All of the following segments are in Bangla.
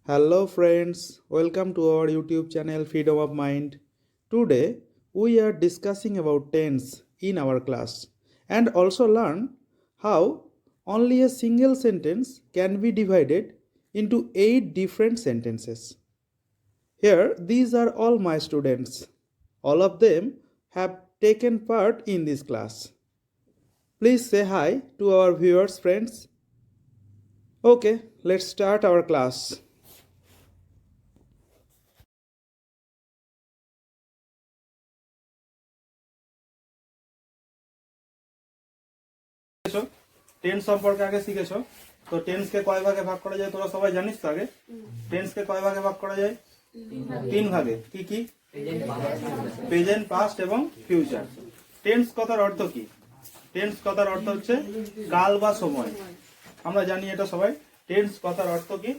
Hello friends, welcome to our YouTube channel Freedom of Mind. Today we are discussing about tense in our class and also learn how only a single sentence can be divided into 8 different sentences. Here these are all my students. All of them have taken part in this class. Please say hi to our viewers friends. Okay, let's start our class. Tense সম্পর্কে আগে শিখেছো তো টেন্সকে কয় ভাগে ভাগ করা যায় তোরা সবাই জানিস তো আগে টেন্সকে কয় ভাগে ভাগ করা যায় তিন ভাগে কি কি প্রেজেন্ট পাস্ট এবং ফিউচার টেন্স কথার অর্থ কি টেন্স কথার অর্থ হচ্ছে কাল বা সময় আমরা জানি এটা সবাই টেন্স কথার অর্থ কি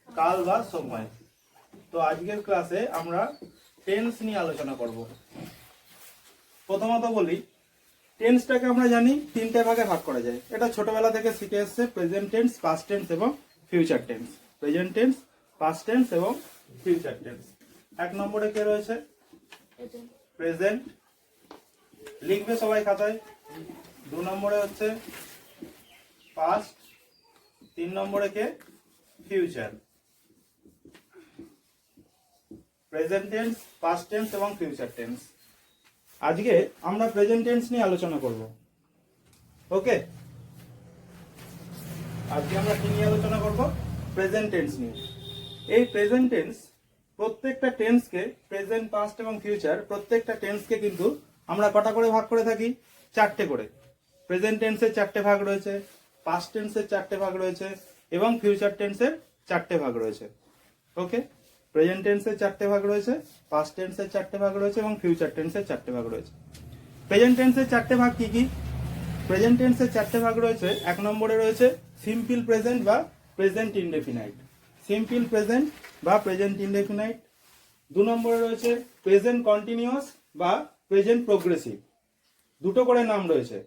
কাল বা সময় তো আজকের ক্লাসে আমরা টেন্স নিয়ে আলোচনা করব প্রথমত বলি টেন্সটাকে আমরা জানি তিনটে ভাগে ভাগ করা যায় এটা ছোটবেলা থেকে শিখে এসেছে প্রেজেন্ট টেন্স পাস্ট টেন্স এবং future tense present tense past tense এবং ফিউচার টেন্স এক নম্বরে কে রয়েছে প্রেজেন্ট লিখবে সবাই খাতায় দু নম্বরে হচ্ছে পাস্ট তিন নম্বরে কে future present tense past tense এবং ফিউচার টেন্স আজকে আমরা প্রেজেন্ট টেন্স নিয়ে আলোচনা করব ওকে আজকে আমরা কি নিয়ে আলোচনা করব প্রেজেন্ট টেন্স নিয়ে এই প্রেজেন্ট টেন্স প্রত্যেকটা টেন্সকে প্রেজেন্ট পাস্ট এবং ফিউচার প্রত্যেকটা টেন্সকে কিন্তু আমরা কটা করে ভাগ করে থাকি চারটে করে প্রেজেন্ট টেন্সের চারটে ভাগ রয়েছে পাস্ট টেন্সের চারটে ভাগ রয়েছে এবং ফিউচার টেন্সের চারটে ভাগ রয়েছে ওকে প্রেজেন্ট টেন্সের চারটে ভাগ রয়েছে পাস্ট টেন্সের চারটে ভাগ রয়েছে এবং ফিউচার টেন্সের চারটে ভাগ রয়েছে প্রেজেন্ট টেন্সের চারটে ভাগ কি কি প্রেজেন্ট টেন্সের চারটে ভাগ রয়েছে এক নম্বরে রয়েছে সিম্পল প্রেজেন্ট বা প্রেজেন্ট ইনডেফিনাইট সিম্পল প্রেজেন্ট বা প্রেজেন্ট ইনডেফিনাইট দু নম্বরে রয়েছে প্রেজেন্ট কন্টিনিউয়াস বা প্রেজেন্ট প্রোগ্রেসিভ দুটো করে নাম রয়েছে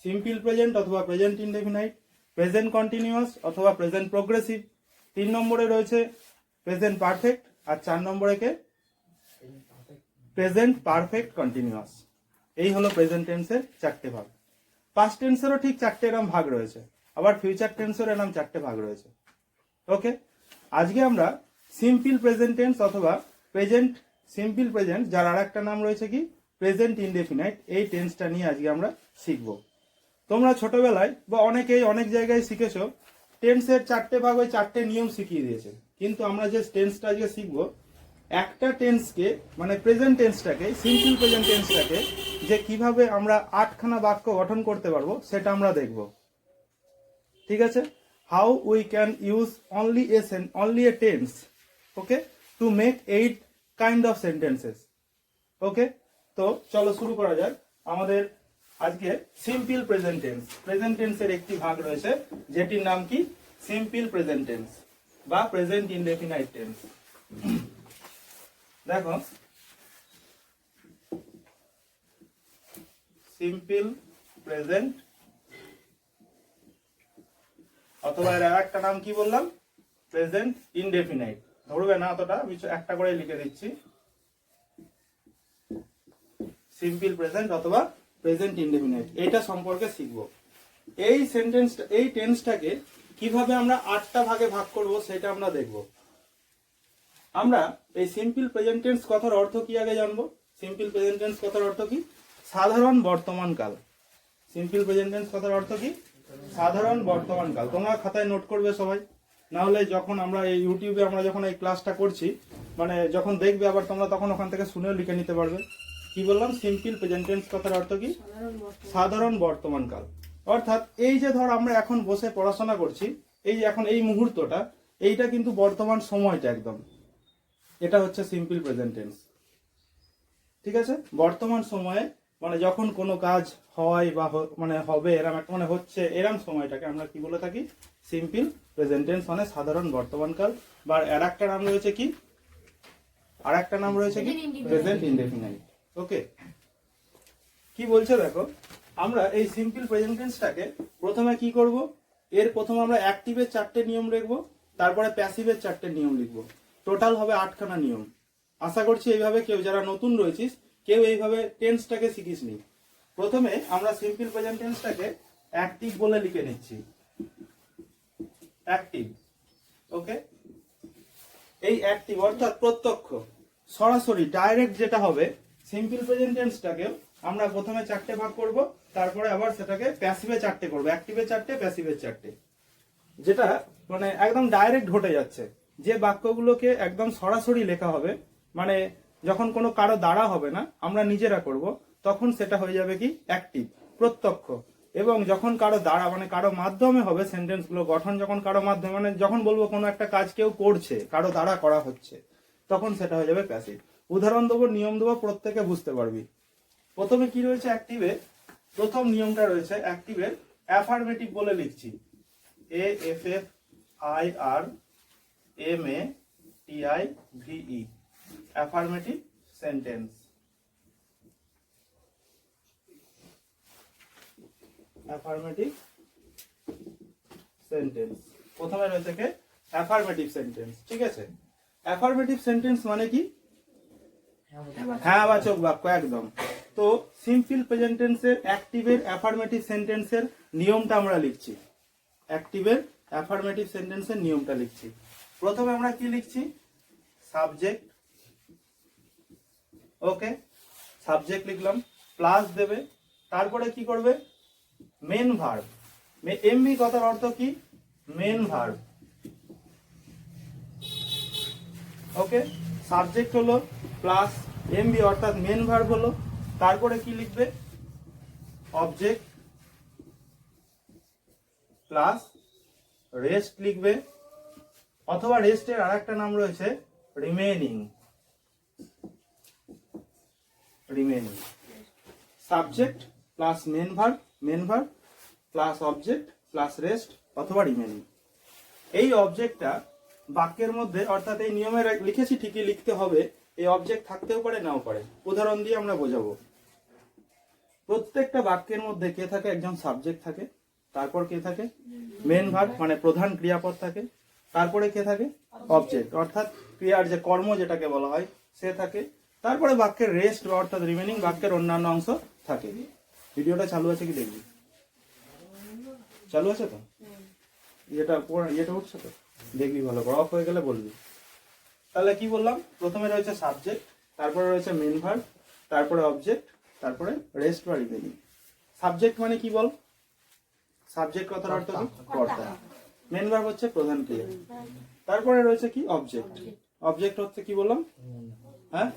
সিম্পল প্রেজেন্ট অথবা প্রেজেন্ট ইনডেফিনাইট প্রেজেন্ট কন্টিনিউয়াস অথবা প্রেজেন্ট প্রোগ্রেসিভ তিন নম্বরে রয়েছে প্রেজেন্ট পারফেক্ট আর চার নম্বরে কে প্রেজেন্ট পারফেক্ট কন্টিনিউয়াস এই হলো প্রেজেন্ট টেন্সের চারটে ভাগ পাস্ট টেন্সেরও ঠিক চারটে এরকম ভাগ রয়েছে আবার ফিউচার টেন্সেরও এরকম চারটে ভাগ রয়েছে ওকে আজকে আমরা সিম্পল প্রেজেন্ট টেন্স অথবা প্রেজেন্ট সিম্পল প্রেজেন্ট যার আর একটা নাম রয়েছে কি প্রেজেন্ট ইনডেফিনাইট এই টেন্সটা নিয়ে আজকে আমরা শিখব তোমরা ছোটবেলায় বা অনেকেই অনেক জায়গায় শিখেছো টেন্সের চারটে ভাগ ওই চারটে নিয়ম শিখিয়ে দিয়েছে কিন্তু আমরা যে টেন্সটা আজকে শিখবো একটা টেন্সকে মানে প্রেজেন্ট টেন্সটাকে সিম্পল প্রেজেন্ট টেন্সটাকে যে কিভাবে আমরা 8খানা বাক্য গঠন করতে পারবো সেটা আমরা দেখব ঠিক আছে how we can use only a tense okay to make 8 kind of sentences okay তো চলো শুরু করা যাক আমাদের আজকে সিম্পল প্রেজেন্ট টেন্সের একটি ভাগ রয়েছে যেটির নাম কি সিম্পল প্রেজেন্ট টেন্স বা প্রেজেন্ট ইনডেফিনাইট টেন্স দেখো সিম্পল প্রেজেন্ট অথবা এর একটা নাম কি বললাম প্রেজেন্ট ইনডেফিনাইট ধরবে না অতটা আমি একটা করে লিখে দিচ্ছি সিম্পল প্রেজেন্ট অথবা প্রেজেন্ট ইনডেফিনাইট এটা সম্পর্কে শিখব এই টেন্সটাকে কিভাবে আমরা 8টা ভাগে ভাগ করব সেটা আমরা দেখব আমরা এই সিম্পল প্রেজেন্ট টেন্স কথার অর্থ কি আগে জানবো সিম্পল প্রেজেন্ট টেন্স কথার অর্থ কি সাধারণ বর্তমান কাল সিম্পল প্রেজেন্ট টেন্স কথার অর্থ কি সাধারণ বর্তমান কাল তোমরা খাতায় নোট করবে সবাই না হলে যখন আমরা এই ইউটিউবে আমরা যখন এই ক্লাসটা করছি মানে যখন দেখবে আবার তোমরা তখন ওখান থেকে শুনেও লিখে নিতে পারবে কি বললাম সিম্পল প্রেজেন্ট টেন্স কথার অর্থ কি সাধারণ বর্তমান কাল অর্থাৎ এই যে ধর আমরা এখন বসে পড়াশোনা করছি এই এখন এই মুহূর্তটা এইটা কিন্তু বর্তমান সময়টা একদম এটা হচ্ছে সিম্পল প্রেজেন্ট টেন্স ঠিক আছে বর্তমান সময়ে মানে যখন কোনো কাজ হয় বা মানে হবে এরকম একটা মানে হচ্ছে এরকম সময়টাকে আমরা কি বলে থাকি সিম্পল প্রেজেন্ট টেন্স মানে সাধারণ বর্তমান কাল বা আর একটা নাম রয়েছে কি প্রেজেন্ট ইনডেফিনাইট ওকে কি বলছে দেখো আমরা এই সিম্পল প্রেজেন্ট টেন্সটাকে প্রথমে কি করব এর প্রথমে আমরা অ্যাক্টিভের চারটে নিয়ম লিখব তারপরে প্যাসিভের 4টে নিয়ম লিখবো। টোটাল হবে 8খানা নিয়ম। আশা করছি এইভাবে কেউ যারা নতুন রয়েছিস কেউ এইভাবে টেন্সটাকে শিখিস নি। প্রথমে আমরা সিম্পল প্রেজেন্ট টেন্সটাকে অ্যাক্টিভ বলে লিখে নিচ্ছি, অ্যাক্টিভ। ওকে, এই অ্যাক্টিভ অর্থাৎ প্রত্যক্ষ সরাসরি ডাইরেক্ট যেটা হবে সিম্পল প্রেজেন্ট টেন্সটাকে আমরা প্রথমে 4টে ভাগ করব, তারপরে আবার সেটাকে প্যাসিভে 4টে করব, অ্যাক্টিভে 4টে, প্যাসিভে 4টে, যেটা মানে একদম ডাইরেক্ট ঘটে যাচ্ছে। যে বাক্যগুলোকে একদম সরাসরি লেখা হবে, মানে যখন কোনো কারো দ্বারা হবে না, আমরা নিজেরা করব, তখন সেটা হয়ে যাবে কি অ্যাক্টিভ, প্রত্যক্ষ। এবং যখন কারো দ্বারা মানে কারো মাধ্যমে হবে সেন্টেন্সগুলো গঠন, যখন কারো মাধ্যমে মানে যখন বলবো কোনো একটা কাজ কেউ করছে, কারো দ্বারা করা হচ্ছে, তখন সেটা হয়ে যাবে প্যাসিভ। উদাহরণ দেবো, নিয়ম দেবো, প্রত্যেকে বুঝতে পারবি। প্রথমে কি রয়েছে অ্যাক্টিভে, প্রথম নিয়মটা রয়েছে অ্যাক্টিভের অ্যাফার্মেটিভ বলে লিখছি, AFFIRMATIVE, affirmative sentence. Affirmative sentence প্রথমে রয়েছে কে অ্যাফার্মেটিভ সেন্টেন্স। ঠিক আছে, অ্যাফার্মেটিভ সেন্টেন্স মানে কি হ্যাঁ বাচক বাক্য, একদম। তো সিম্পল প্রেজেন্ট টেন্সের অ্যাক্টিভের অ্যাফার্মেটিভ সেন্টেন্সের নিয়মটা আমরা লিখছি, অ্যাক্টিভের অ্যাফার্মেটিভ সেন্টেন্সের নিয়মটা লিখছি। প্রথমে আমরা কি লিখছি, সাবজেক্ট। ওকে, সাবজেক্ট লিখলাম, প্লাস দেবে, তারপরে কি করবে মেন ভার্ব। এমভি কথার অর্থ কি মেন ভার্ব। ওকে, সাবজেক্ট হলো প্লাস এমভি অর্থাৎ মেন ভার্ব হলো, তারপরে কি লিখবে অবজেক্ট প্লাস রেস্ট লিখবে, অথবা রেস্টের আরেকটা নাম রয়েছে remaining. Remaining, subject plus main verb, main verb plus object plus rest অথবা রিমেইনিং। এই অবজেক্টটা বাক্যের মধ্যে অর্থাৎ এই নিয়মে লিখেছি ঠিকই লিখতে হবে, এই অবজেক্ট থাকতেও পারে নাও পারে। উদাহরণ দিয়ে আমরা বোঝাবো। প্রত্যেকটা বাক্যের মধ্যে কে থাকে, একজন সাবজেক্ট থাকে, তারপর কে থাকে মেন ভার্ব মানে প্রধান ক্রিয়াপদ থাকে, তারপরে কে থাকে অবজেক্ট অর্থাৎ ক্রিয়ার যে কর্ম যেটাকে বলা হয় সে থাকে, তারপরে বাক্যের রেস্ট অর্থাৎ রিমেইনিং বাক্যের অন্যান্য অংশ থাকে। ভিডিওটা চালু আছে কি দেখবি, চালু আছে তো, এটা উঠছে তো, দেখবি ভালো করে, অফ হয়ে গেলে বলবি। তাহলে কি বললাম, প্রথমে রয়েছে সাবজেক্ট, তারপরে রয়েছে মেন ভার্ব, তারপরে অবজেক্ট, তারপরে রেস্ট বা রিমেইনিং। সাবজেক্ট মানে কি বল, সাবজেক্ট কথার অর্থ কি কর্তা, মেন ভার্ব হচ্ছে প্রধান ক্রিয়া, তারপরে রয়েছে কি অবজেক্ট। অবজেক্ট হচ্ছে কি বললাম, হ্যাঁ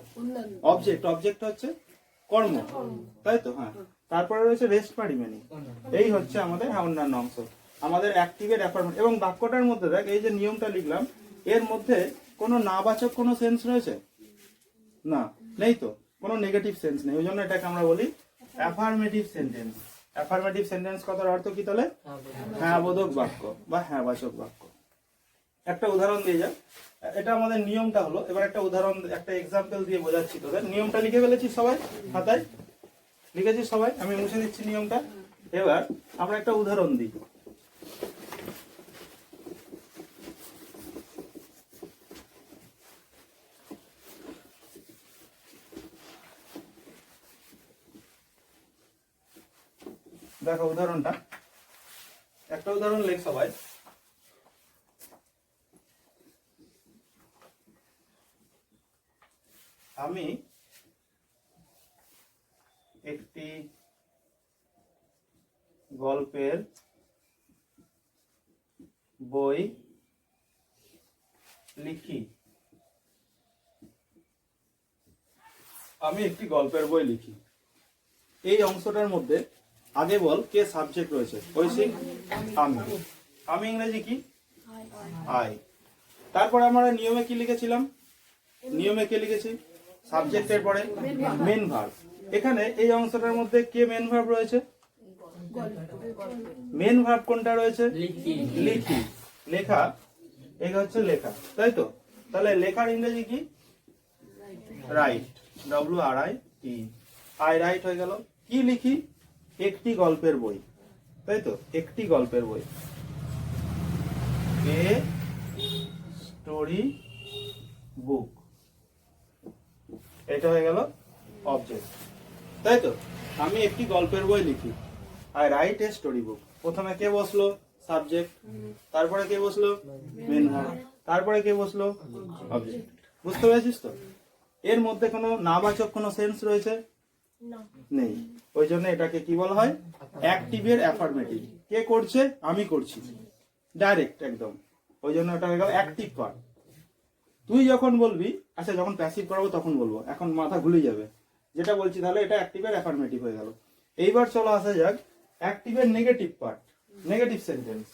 অবজেক্ট, অবজেক্ট হচ্ছে কর্ম, তাই তো, হ্যাঁ। তারপরে রয়েছে রেস্ট বা রিমেইনিং। এই হচ্ছে আমাদের অন্যান্য অংশ, আমাদের অ্যাক্টিভের অ্যাফার্মেটিভ। এবং বাক্যটার মধ্যে দেখ এই যে নিয়মটা লিখলাম, এর মধ্যে কোনো নাবাচক কোনো সেন্স রয়েছে না, নেই তো, কোনো নেগেটিভ সেন্স নেই, ওই জন্য এটাকে আমরা বলি অ্যাফার্মেটিভ সেন্টেন্স। অ্যাফার্মেটিভ সেন্টেন্স কথার অর্থ কি তাহলে হ্যাঁ বোধক বাক্য বা হ্যাঁ বাচক বাক্য। একটা উদাহরণ দিয়ে যাক, এটা আমাদের নিয়মটা হলো। এবার একটা উদাহরণ, একটা এক্সাম্পল দিয়ে বোঝাচ্ছি তোদের। নিয়মটা লিখে ফেলেছি সবাই, খাতায় লিখেছি সবাই, আমি মুছে দিচ্ছি নিয়মটা। এবার আমরা একটা উদাহরণ দিই। দেখো উদাহরণটা, একটা উদাহরণ লেখ সবাই। আমি একটি গল্পের বই লিখি। আমি একটি গল্পের বই লিখি। এই অংশটার মধ্যে আগে বল কে সাবজেক্ট রয়েছে, ঐশিক আমি। আমি ইংরেজি কি আই। তারপর আমরা নিয়মে কি লিখেছিলাম, নিয়মে কে লিখেছি সাবজেক্টের পরে মেন ভার্ব। এখানে এই অংশটার মধ্যে কে মেন ভার্ব রয়েছে, মেন ভার্ব কোনটা রয়েছে লিখি, লেখা, এই হচ্ছে লেখা, তাই তো। তাহলে লেখার ইংরেজি কি রাইট, WRIT, আই রাইট হয়ে গেল। কি লিখি একটি গল্পের বই, তাই তো, একটি গল্পের বই। স্টোরি বুক, এটা হয়ে গেল অবজেক্ট, তাই তো? আমি একটি গল্পের বই লিখি, I write a story book. প্রথমে কে বসলো? সাবজেক্ট। তারপরে কে বসলো? Main verb. তারপরে কে বসলো? অবজেক্ট। বুঝতে পেরেছিস তো? এর মধ্যে কোনো নাবাচক কোনো সেন্স রয়েছে? নেই। ওই জন্য এটাকে কি বলা হয়? অ্যাক্টিভের অ্যাফার্মেটিভ। কে করছে? আমি করছি, ডাইরেক্ট একদম। ওই জন্য এটা হয়ে গেল অ্যাক্টিভ পার্ট। তুই যখন বলবি, আচ্ছা যখন প্যাসিভ করাবো তখন বলবো, এখন মাথা ঘুরে যাবে যেটা বলছি, তাহলে এটা অ্যাক্টিভের অ্যাফার্মেটিভ হয়ে গেল। এইবার চলো আসা যাক অ্যাক্টিভের negative part, negative sentence.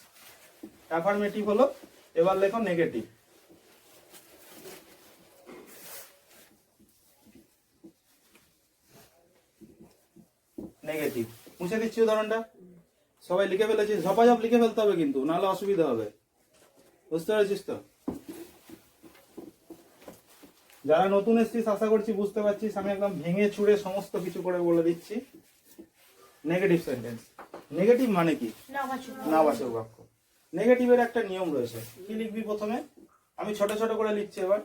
Affirmative হলো, এবার লেখো নেগেটিভ। নেগেটিভ মুছে দিচ্ছি উদাহরণটা, সবাই লিখে ফেলেছিস, ঝপাঝপ লিখে ফেলতে হবে কিন্তু, নাহলে অসুবিধা হবে। বুঝতে পেরেছিস তো? যারা নতুন এসেছিস আশা করছি বুঝতে পারছিস, আমি একদম ভেঙে চুড়ে সমস্ত কিছু করে বলে দিচ্ছি। নেগেটিভ সেন্টেন্স, নেগেটিভ মানে কি? নাবাচক বাক্য। নেগেটিভের একটা নিয়ম রয়েছে, কি লিখবি প্রথমে? আমি ছোট ছোট করে লিখছি এবার।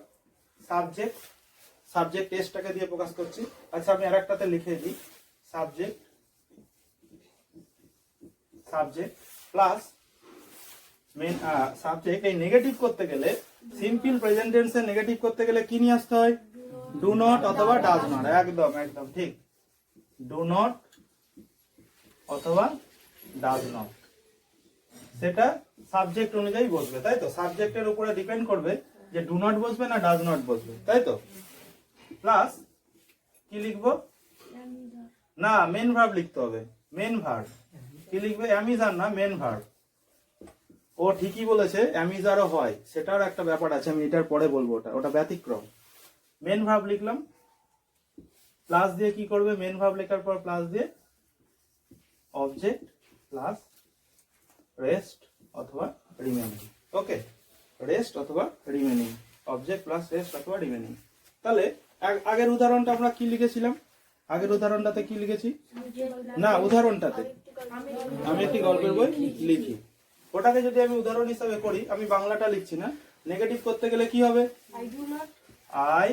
সাবজেক্ট, সাবজেক্ট এসটাকে দিয়ে প্রকাশ করছি। আচ্ছা আমি আরেকটাতে লিখে দিই, subject, subject plus main subject. এই নেগেটিভ করতে গেলে, সিম্পল প্রেজেন্ট টেন্সে নেগেটিভ করতে গেলে কি নিয়ে আসতে হয়? ডু নট অথবা ডাজ নট। একদম একদম ঠিক, ডু নট অথবা ডাজ নট, সেটা সাবজেক্ট অনুযায়ী বসবে, তাই তো? সাবজেক্টের উপরে ডিপেন্ড করবে যে ডু নট বসবে না ডাজ নট বসবে, তাই তো? প্লাস কি লিখবো? না, মেন ভার্ব লিখতে হবে। মেন ভার্ব কি লিখবে? অ্যামিজার না, মেন ভার্ব। ও ঠিকই বলেছে, অ্যামিজারও হয়, সেটার একটা ব্যাপার আছে, আমি এটার পরে বলবো, ওটা ব্যতিক্রম। মেন ভার্ব লিখলাম, প্লাস দিয়ে কি করবে? মেন ভার্ব লেখার পর প্লাস দিয়ে অবজেক্ট প্লাস রেস্ট অথবা রিমেনিং। ওকে, রেস্ট অথবা রিমেনিং, অবজেক্ট প্লাস রেস্ট অথবা রিমেনিং। তাহলে আগের উদাহরণটা আমরা কি লিখেছিলাম? আগের উদাহরণটাতে কি লিখেছি? না, উদাহরণটাতে আমি একটি গল্পের বই লিখি, ওটাকে যদি আমি উদাহরণ হিসাবে করি, আমি বাংলাটা লিখছি না। নেগেটিভ করতে গেলে কি হবে? I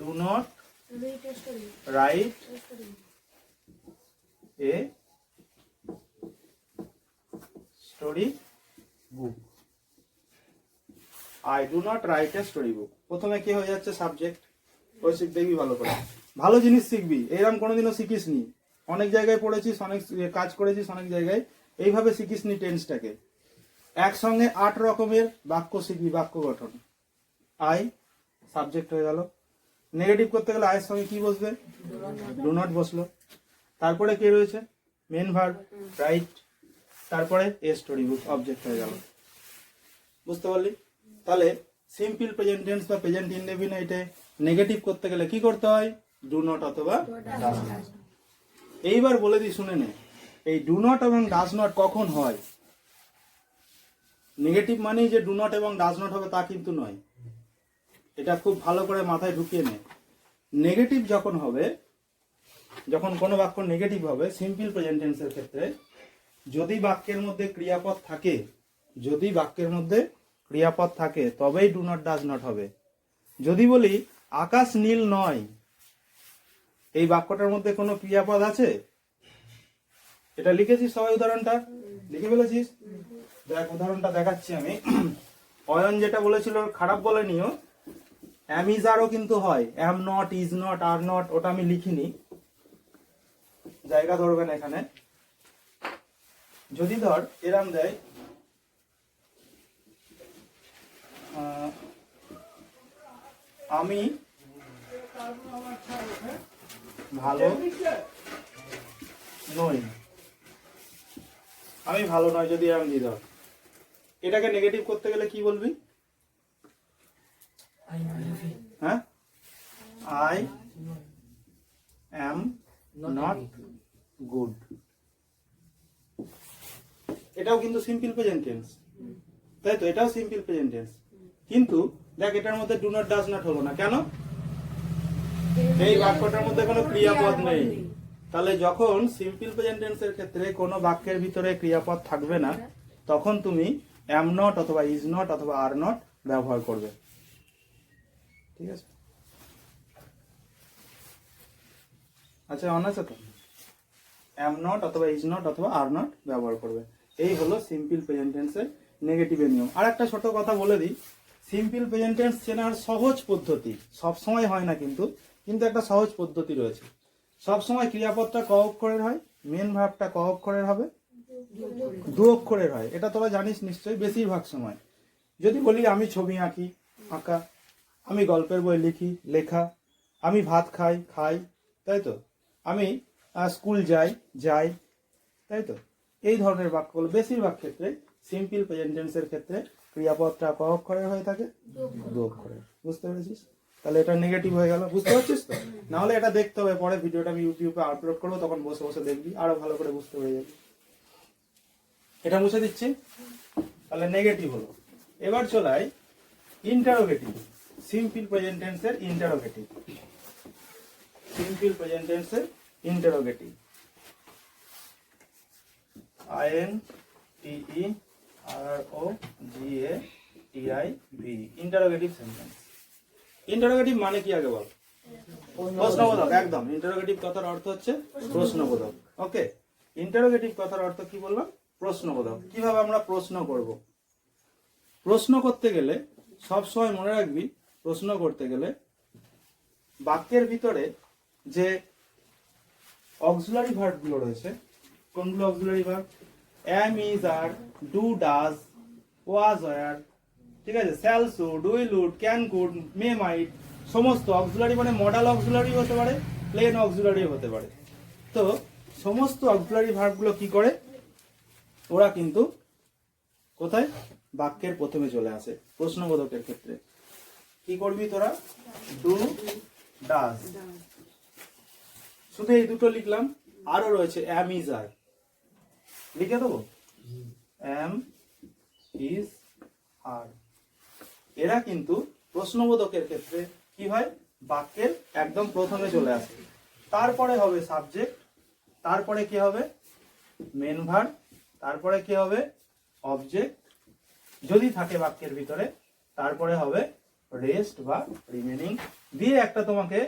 do not right a story book. I do not right a story book. প্রথমে কি হয়ে যাচ্ছে? সাবজেক্ট। ওই দেখবি ভালো করে, ভালো জিনিস শিখবি, এরকম কোনোদিনও শিখিস নি। অনেক জায়গায় পড়েছিস, অনেক কাজ করেছিস, অনেক জায়গায় এইভাবে শিখিস নি টেন্সটাকে। একসঙ্গে 8 রকমের বাক্য শিখবি, বাক্য গঠন। আই সাবজেক্ট হয়ে গেল। নেগেটিভ করতে গেলে আয়ের সঙ্গে কি বসবে? ডু নট বসলো। তারপরে কে রয়েছে? Main verb, right. তারপরে এ স্টোরি বুক, অবজেক্ট হয়ে গেল। বুঝতে পারলি? তাহলে সিম্পল প্রেজেন্ট টেন্স বা প্রেজেন্ট ইনডেফিনিটে নেগেটিভ করতে গেলে কি করতে হয়? ডু নট অথবা ডাজ নট। এইবার বলে দিই, শুনে নে, এই ডু নট এবং ডাজ নট কখন হয়? নেগেটিভ মানেই যে ডু নট এবং ডাজ নট হবে তা কিন্তু নয়, এটা খুব ভালো করে মাথায় ঢুকিয়ে নে। নেগেটিভ যখন হবে, যখন কোনো বাক্য নেগেটিভ হবে সিম্পল প্রেজেন্ট টেন্সের ক্ষেত্রে, যদি বাক্যের মধ্যে ক্রিয়াপদ থাকে, যদি বাক্যের মধ্যে ক্রিয়াপদ থাকে তবেই ডু নট ডাজ নট হবে। যদি বলি আকাশ নীল নয়, এই বাক্যটার মধ্যে কোনো ক্রিয়াপদ আছে? এটা লিখেছিস সবাই? উদাহরণটা লিখে ফেলেছিস? দেখ উদাহরণটা দেখাচ্ছি আমি। অয়ন যেটা বলেছিল খারাপ বলেনিও, অ্যামিজারও কিন্তু হয়, am not, is not, are not, ওটা আমি লিখিনি, জায়গা ধরবেন এখানে। যদি ধর এরাম দেয়, আমি ভালো নই, আমি ভালো নয়, যদি এরকম দিয়ে ধর, এটাকে নেগেটিভ করতে গেলে কি বলবি? হ্যাঁ, আই অ্যাম নট গুড। এটাও কিন্তু সিম্পল প্রেজেন্ট টেন্স, তাই তো? এটাও সিম্পল প্রেজেন্ট টেন্স, কিন্তু দেখ এটার মধ্যে ডু নট ডাজ নট হলো না কেন? এই বাক্যটার মধ্যে কোনো ক্রিয়াপদ নেই। তাহলে যখন সিম্পল প্রেজেন্ট টেন্সের ক্ষেত্রে কোনো বাক্যের ভিতরে ক্রিয়াপদ থাকবে না, তখন তুমি অ্যাম নট অথবা ইজ নট অথবা আর নট ব্যবহার করবে। ঠিক আছে, আচ্ছা অন আছে তো, অ্যাম নট অথবা ইজ নট অথবা আর নট ব্যবহার করবে। এই হলো সিম্পল প্রেজেন্ট টেন্সের নেগেটিভের নিয়ম। আর একটা ছোট কথা বলে দিই, সিম্পল প্রেজেন্ট টেন্স চেনার সহজ পদ্ধতি, সব সময় হয় না কিন্তু একটা সহজ পদ্ধতি রয়েছে। সব সময় ক্রিয়াপদটা ক অক্ষরের হয়, মেন ভার্বটা ক অক্ষরের হবে, দু অক্ষরের হয়, এটা তোরা জানিস নিশ্চয়ই বেশিরভাগ সময়। যদি বলি আমি ছবি আঁকি, আঁকা, আমি গল্পের বই লিখি, লেখা, আমি ভাত খাই, খাই, তাই তো, আমি স্কুল যাই, যাই, তাই তো, এই ধরনের বাক্যগুলো বেশিরভাগ ক্ষেত্রে সিম্পল প্রেজেন্ট টেন্সের ক্ষেত্রে ক্রিয়াপদটা ক অক্ষরের হয়ে থাকে, দু অক্ষরের। বুঝতে পেরেছিস? তাহলে এটা নেগেটিভ হয়ে গেল, বুঝতে পারছিস তো? না হলে এটা দেখতে হবে, পরে ভিডিওটা আমি ইউটিউবে আপলোড করবো, তখন বসে বসে দেখবি, আরো ভালো করে বুঝতে পেরে যাবি। এটা মুছে দিচ্ছি, তাহলে নেগেটিভ হলো। এবার চলাই ইন্টারোগেটিভ, সিম্পল প্রেজেন্ট টেন্সের ইন্টারোগেটিভ, সিম্পল প্রেজেন্ট টেন্সের interrogative, INTEROGATIV, interrogative sentence. Interrogative মানে কি আগে বল? প্রশ্নবোধক, একদম। ইন্টারোগেটিভ কথার অর্থ হচ্ছে প্রশ্নবোধক। ওকে, ইন্টারোগেটিভ কথার অর্থ কি বললাম? প্রশ্নবোধক। কিভাবে আমরা প্রশ্ন করব? প্রশ্ন করতে গেলে সব সময় মনে রাখবি, প্রশ্ন করতে গেলে বাক্যের ভিতরে যে অক্সিলারি ভার্বগুলো রয়েছে, কোনগুলো auxiliary verb? am, is, are, do, does, was, were, ঠিক আছে, shall, should, will, would, can, could, may, might, সমস্ত অক্সিলারি মানে মডাল অক্সিলারি হতে পারে, প্লেন অক্সিলারি হতে পারে। তো সমস্ত অক্সিলারি ভার্বগুলো কি করে? ওরা কিন্তু কোথায়? বাক্যের প্রথমে চলে আসে। প্রশ্নবোধকের ক্ষেত্রে কি করবি তোরা? ডু, ডাজ, শুধু এই দুটো লিখলাম। আরো রয়েছে am, is, are, লিখে দেবো, am, is, are। এরা কিন্তু প্রশ্নবোধকের ক্ষেত্রে কি হয়? বাক্যের একদম প্রথমে চলে আসে। তারপরে হবে সাবজেক্ট, তারপরে কি হবে? মেন ভার্ব, তারপরে কি হবে? অবজেক্ট যদি থাকে বাক্যের ভিতরে, তারপরে হবে রেস্ট বা রিমেনিং, দিয়ে একটা তোমাকে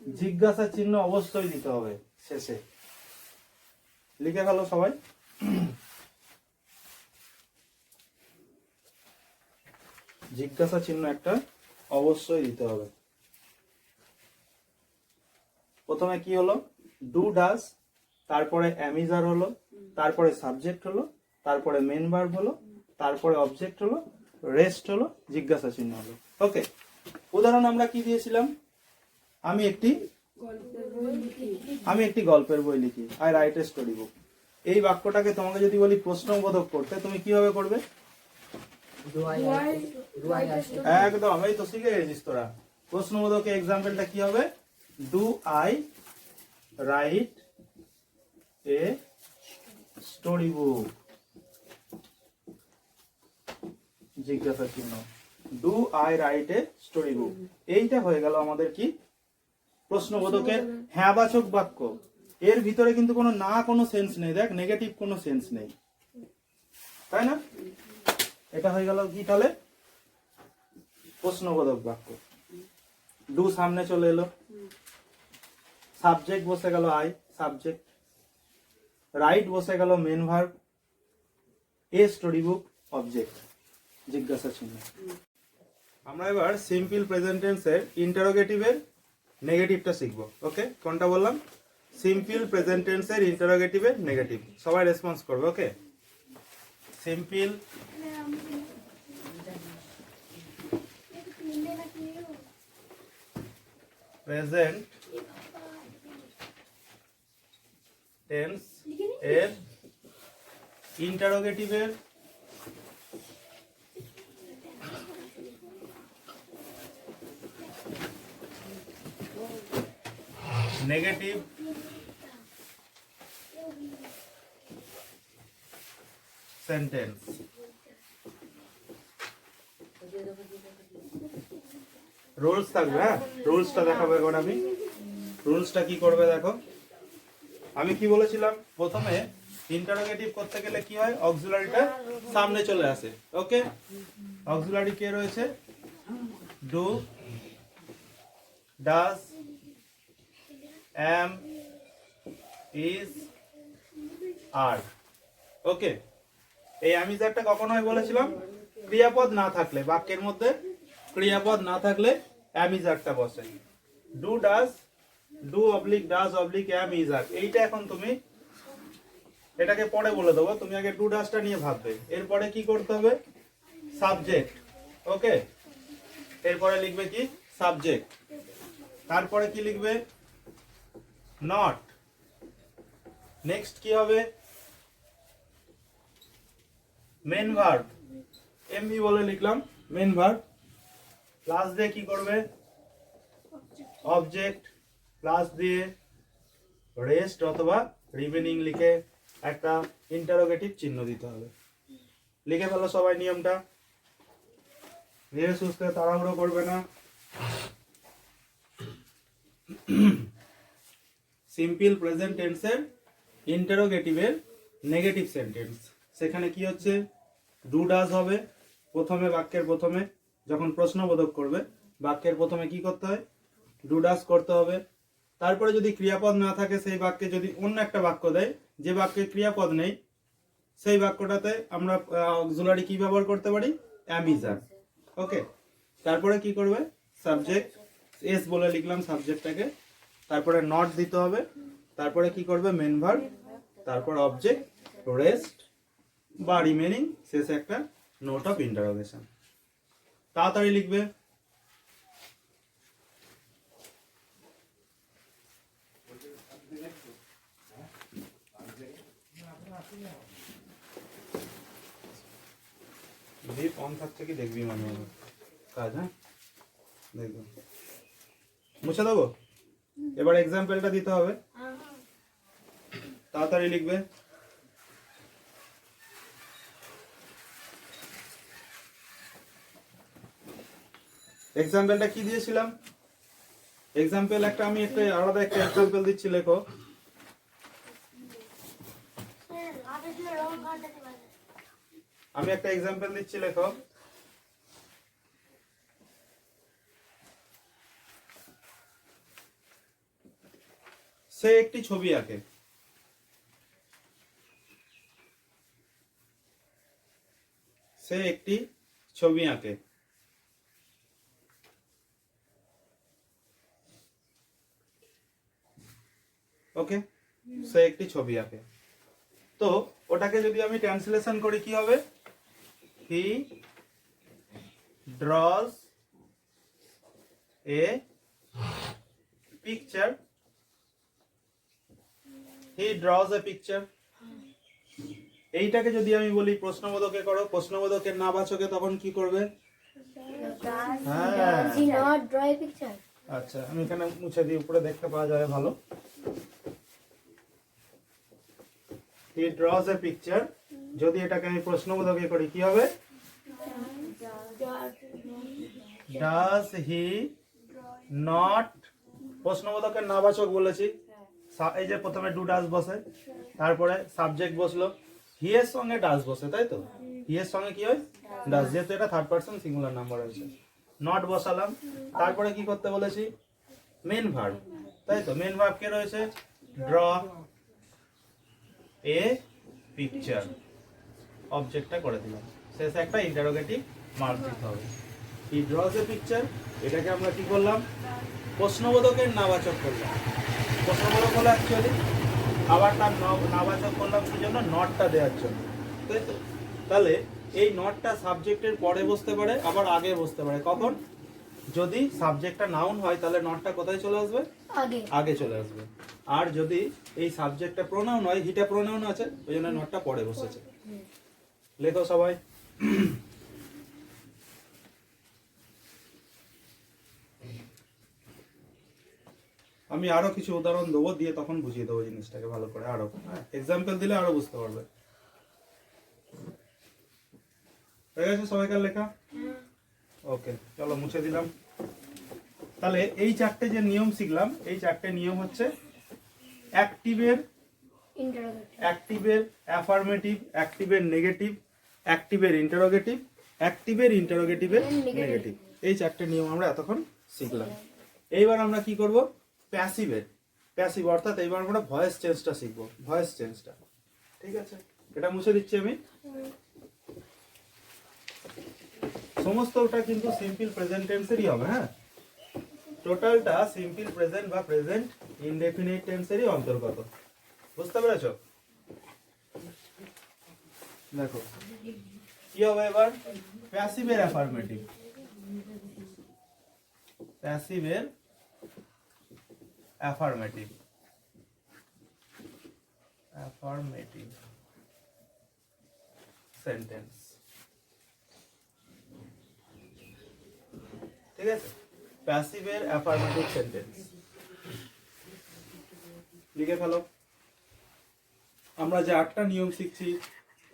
জিজ্ঞাসা চিহ্ন অবশ্যই দিতে হবে শেষে। লিখে ফেলো সবাই। জিজ্ঞাসা চিহ্ন একটা অবশ্যই দিতে হবে। প্রথমে কি হলো? ডু, ডাজ, তারপরে am, is, are হলো, তারপরে সাবজেক্ট হলো, তারপরে মেন ভার্ব হলো, তারপরে অবজেক্ট হলো, রেস্ট হলো, জিজ্ঞাসা চিহ্ন হলো। ওকে, উদাহরণ আমরা কি দিয়েছিলাম? আমি একটি গল্পের বই লিখি, আই রাইট এ স্টোরি বুক। এই বাক্যটাকে তোমাকে যদি বলি প্রশ্নবোধক করতে, তুমি কিভাবে করবে? একদম, এই তো শিখে গেছিস তোরা। প্রশ্নবোধকের এক্সাম্পলটা কি হবে? Do I write a story বুক, জিজ্ঞাসা চিহ্ন, do I write a story বুক। এইটা হয়ে গেল আমাদের কি? প্রশ্নবোধকের হ্যাঁ বাচক বাক্য। এর ভিতরে কিন্তু কোনো না কোনো সেন্স নেই, দেখ, নেগেটিভ কোনো সেন্স নেই, তাই না? এটা হয়ে গেল কি তাহলে? প্রশ্নবোধক বাক্য। ডু সামনে চলে এলো, সাবজেক্ট বসে গেল আই, সাবজেক্ট, রাইট বসে গেল main verb, a story book, object, জিজ্ঞাসা চিহ্ন। আমরা এবার সিম্পল প্রেজেন্ট টেন্সের ইন্টারোগেটিভের নেগেটিভটা শিখবো। ওকে, কোনটা বললাম? সিম্পল প্রেজেন্ট টেন্সের ইন্টারোগেটিভের নেগেটিভ। সবাই রেসপন্স করবে। ওকে, সিম্পল প্রেজেন্ট টেন্স এর ইন্টারোগেটিভের নেগেটিভ সেন্টেন্স। রুলস থাকবে, হ্যাঁ, রুলসটা দেখাবো এখন আমি। রুলসটা কি করবে দেখো। আমি কি বলেছিলাম? প্রথমে ইন্টারোগেটিভ করতে গেলে কি হয়? অক্সিলারিটা সামনে চলে আসে। ওকে, অক্সিলারি কে রয়েছে? Do, does, am, is, are. ওকে, এই am is একটা কখন হয় বলেছিলাম? ক্রিয়াপদ না থাকলে, বাক্যের মধ্যে ক্রিয়াপদ না থাকলে am is একটা বসে। Do, does, do oblique does oblique am is are, এইটা এখন তুমি এটাকে পরে বলে দেবো, তুমি আগে ডু ডাজটা নিয়ে ভাববে। এরপরে কি করতে হবে? সাবজেক্ট। ওকে, এরপরে লিখবে কি? সাবজেক্ট। তারপরে কি লিখবে? নট। নেক্সট কি হবে? মেন ভার্ব, এমভি বলে লিখলাম মেন ভার্ব। প্লাস দিয়ে কি করবে? অবজেক্ট। প্লাস দিয়ে রেস্ট অথবা রিমেনিং লিখে একটা ইন্টারোগেটিভ চিহ্ন দিতে হবে। লিখে ফেলো সবাই নিয়মটা, ধীরে সুস্থে, তাড়াহুড়ো করবে না। সিম্পল প্রেজেন্ট টেন্সের ইন্টারোগেটিভের নেগেটিভ সেন্টেন্স, সেখানে কি হচ্ছে? ডু ডাজ হবে প্রথমে, বাক্যের প্রথমে যখন প্রশ্নবোধক করবে বাক্যের প্রথমে কি করতে হয়? ডু ডাজ করতে হবে। তারপরে যদি ক্রিয়াপদ না থাকে সেই বাক্যে যদি অন্য একটা বাক্য দেয়, যে বাক্যে ক্রিয়াপদ নেই সেই বাক্যটাতে আমরা অক্সিলারি কি ব্যবহার করতে পারি? am is are। ওকে, তারপরে কি করবে? সাবজেক্ট, এস বলে লিখলাম সাবজেক্টটাকে, তারপরে নট দিতে হবে, তারপরে কি করবে? মেন ভার্ব, তারপর অবজেক্ট, রেস্ট বা রিমেনিং, শেষে একটা নোট অফ ইন্টারোগেশন। তাড়াতাড়ি লিখবে। লিপ অন থাকছে কি দেখবি মানে কাজ, হ্যাঁ দেখবো। মুছে দেবো। এবার এক্সাম্পলটা দিতে হবে, তাড়াতাড়ি লিখবে। এক্সাম্পলটা কি দিয়েছিলাম? এক্সাম্পল একটা, আমি একটা আলাদা একটা এক্সাম্পল দিচ্ছি, লেখো। আমি একটা এক্সাম্পল দিচ্ছি, লেখো। সে একটি ছবি আঁকে। সে একটি ছবি আঁকে। ওকে, সে একটি ছবি আঁকে। তো ওটাকে যদি আমি ট্রান্সলেশন করি কি হবে? He draws a picture. He draws a picture. এইটাকে যদি আমি বলি প্রশ্নবোধকে করো, প্রশ্নবোধকের না বাচকে, তখন কি করবে? আচ্ছা, আমি এখানে মুছে দিই, উপরে দেখতে পাওয়া যাবে ভালো। হি ড্রজ এ পিকচার, যদি এটাকে আমি প্রশ্নবোধকে করি কি হবে? ডাজ হি নট, প্রশ্নবোধকের নাবাচক বলেছি, এই যে প্রথমে ডু ডাজ বসে, তারপরে সাবজেক্ট বসলো, হি এর সঙ্গে ডাজ বসে, তাই তো? হি এর সঙ্গে কি হয়? ডাজ, যেহেতু এটা থার্ড পারসন সিঙ্গুলার নাম্বার হয়েছে। নট বসালাম, তারপরে কি করতে বলেছি? মেন ভার্ব, তাই তো? মেন ভার্ব কে রয়েছে? ড্র এ পিকচার, অবজেক্টটা করে দিলাম, শেষে একটা ইন্টারোগেটিভ মার্ক দিতে হবে। হি ড্রজ এ পিকচার, এটাকে আমরা কি করলাম? প্রশ্নবোধকের নাবাচক করলাম। প্রশ্নবোধক হলো অ্যাকচুয়ালি, আবার তার নাবাচক করলাম কি জন্য? নটটা দেওয়ার জন্য, তাই তো? তাহলে এই নটটা সাবজেক্টের পরে বসতে পারে, আবার আগে বসতে পারে। কখন? যদি সাবজেক্টটা নাউন হয় তাহলে নটটা কোথায় চলে আসবে? আগে চলে আসবে। আর যদি এই সাবজেক্টটা প্রোনাউন হয়, হিটা প্রোনাউন আছে, ওই জন্য নটটা পরে বসেছে। লেখো সবাই। আমি আরো কিছু উদাহরণ দেবো, দিয়ে তখন বুঝিয়ে দেবো জিনিসটাকে ভালো করে, আরো এক্সাম্পল দিলে আরো বুঝতে পারবে। হয়ে গেছে সবাইকার লেখা? ওকে, চলো মুছে দিলাম। তাহলে এই চারটে যে নিয়ম শিখলাম, এই চারটে নিয়ম হচ্ছে অ্যাক্টিভের অ্যাফার্মেটিভ, অ্যাক্টিভের নেগেটিভ, অ্যাক্টিভের ইন্টারোগেটিভ, অ্যাক্টিভের ইন্টারোগেটিভের নেগেটিভ। এই চারটে নিয়ম আমরা এতক্ষণ শিখলাম। এইবার আমরা কি করব, প্যাসিভের, প্যাসিভ অর্থাৎ এইবার আমরা ভয়েস চেঞ্জটা শিখবো, ভয়েস চেঞ্জটা। ঠিক আছে, এটা মুছে দিচ্ছি আমি। সমস্তটা কিন্তু সিম্পল প্রেজেন্ট টেন্সেরই হবে। হ্যাঁ, টোটালটা সিম্পল প্রেজেন্ট বা প্রেজেন্ট ইনডেফিনিট টেন্সেরই অন্তর্গত। বুঝতে পেরেছো? দেখো কি হবে এবার, প্যাসিভের অ্যাফার্মেটিভ, প্যাসিভের অ্যাফার্মেটিভ, অ্যাফার্মেটিভ সেন্টেন্স। ঠিক আছে, প্যাসিভের অ্যাফার্মেটিভ সেন্টেন্স লিখে ফেলো। আমরা যে 8টা নিয়ম শিখছি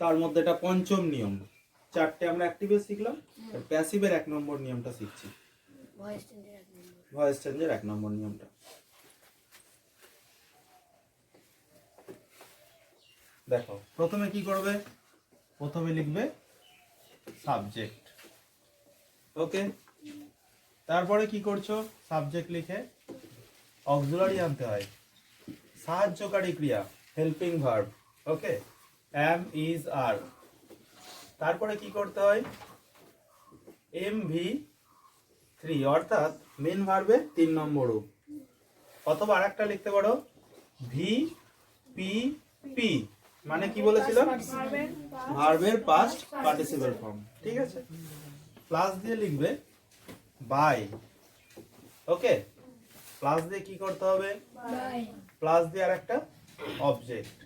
তার মধ্যে এটা পঞ্চম নিয়ম। 4টে আমরা অ্যাক্টিভে শিখলাম, আর প্যাসিভের 1 নম্বর নিয়মটা শিখছি, ভয়েস চেঞ্জের 1 নম্বর নিয়মটা। দেখো প্রথমে কি করবে, প্রথমে লিখবে সাবজেক্ট। ওকে, তারপরে কি করছো, সাবজেক্ট লিখে অক্সিলারি আনতে হয়, সাহায্যকারী ক্রিয়া, helping verb. Okay, am, is, are। তারপরে কি করতে হয়, MV3 অর্থাৎ মেন ভার্বের 3 নম্বর রূপ, অথবা আরেকটা লিখতে পারো VPP, মানে কি বলেছিলাম, ভার্বের পাস্ট পার্টিসিপল ফর্ম। ঠিক আছে, প্লাস দিয়ে লিখবে বাই। ওকে, প্লাস দিয়ে কি করতে হবে, প্লাস দিয়ে আরেকটা অবজেক্ট,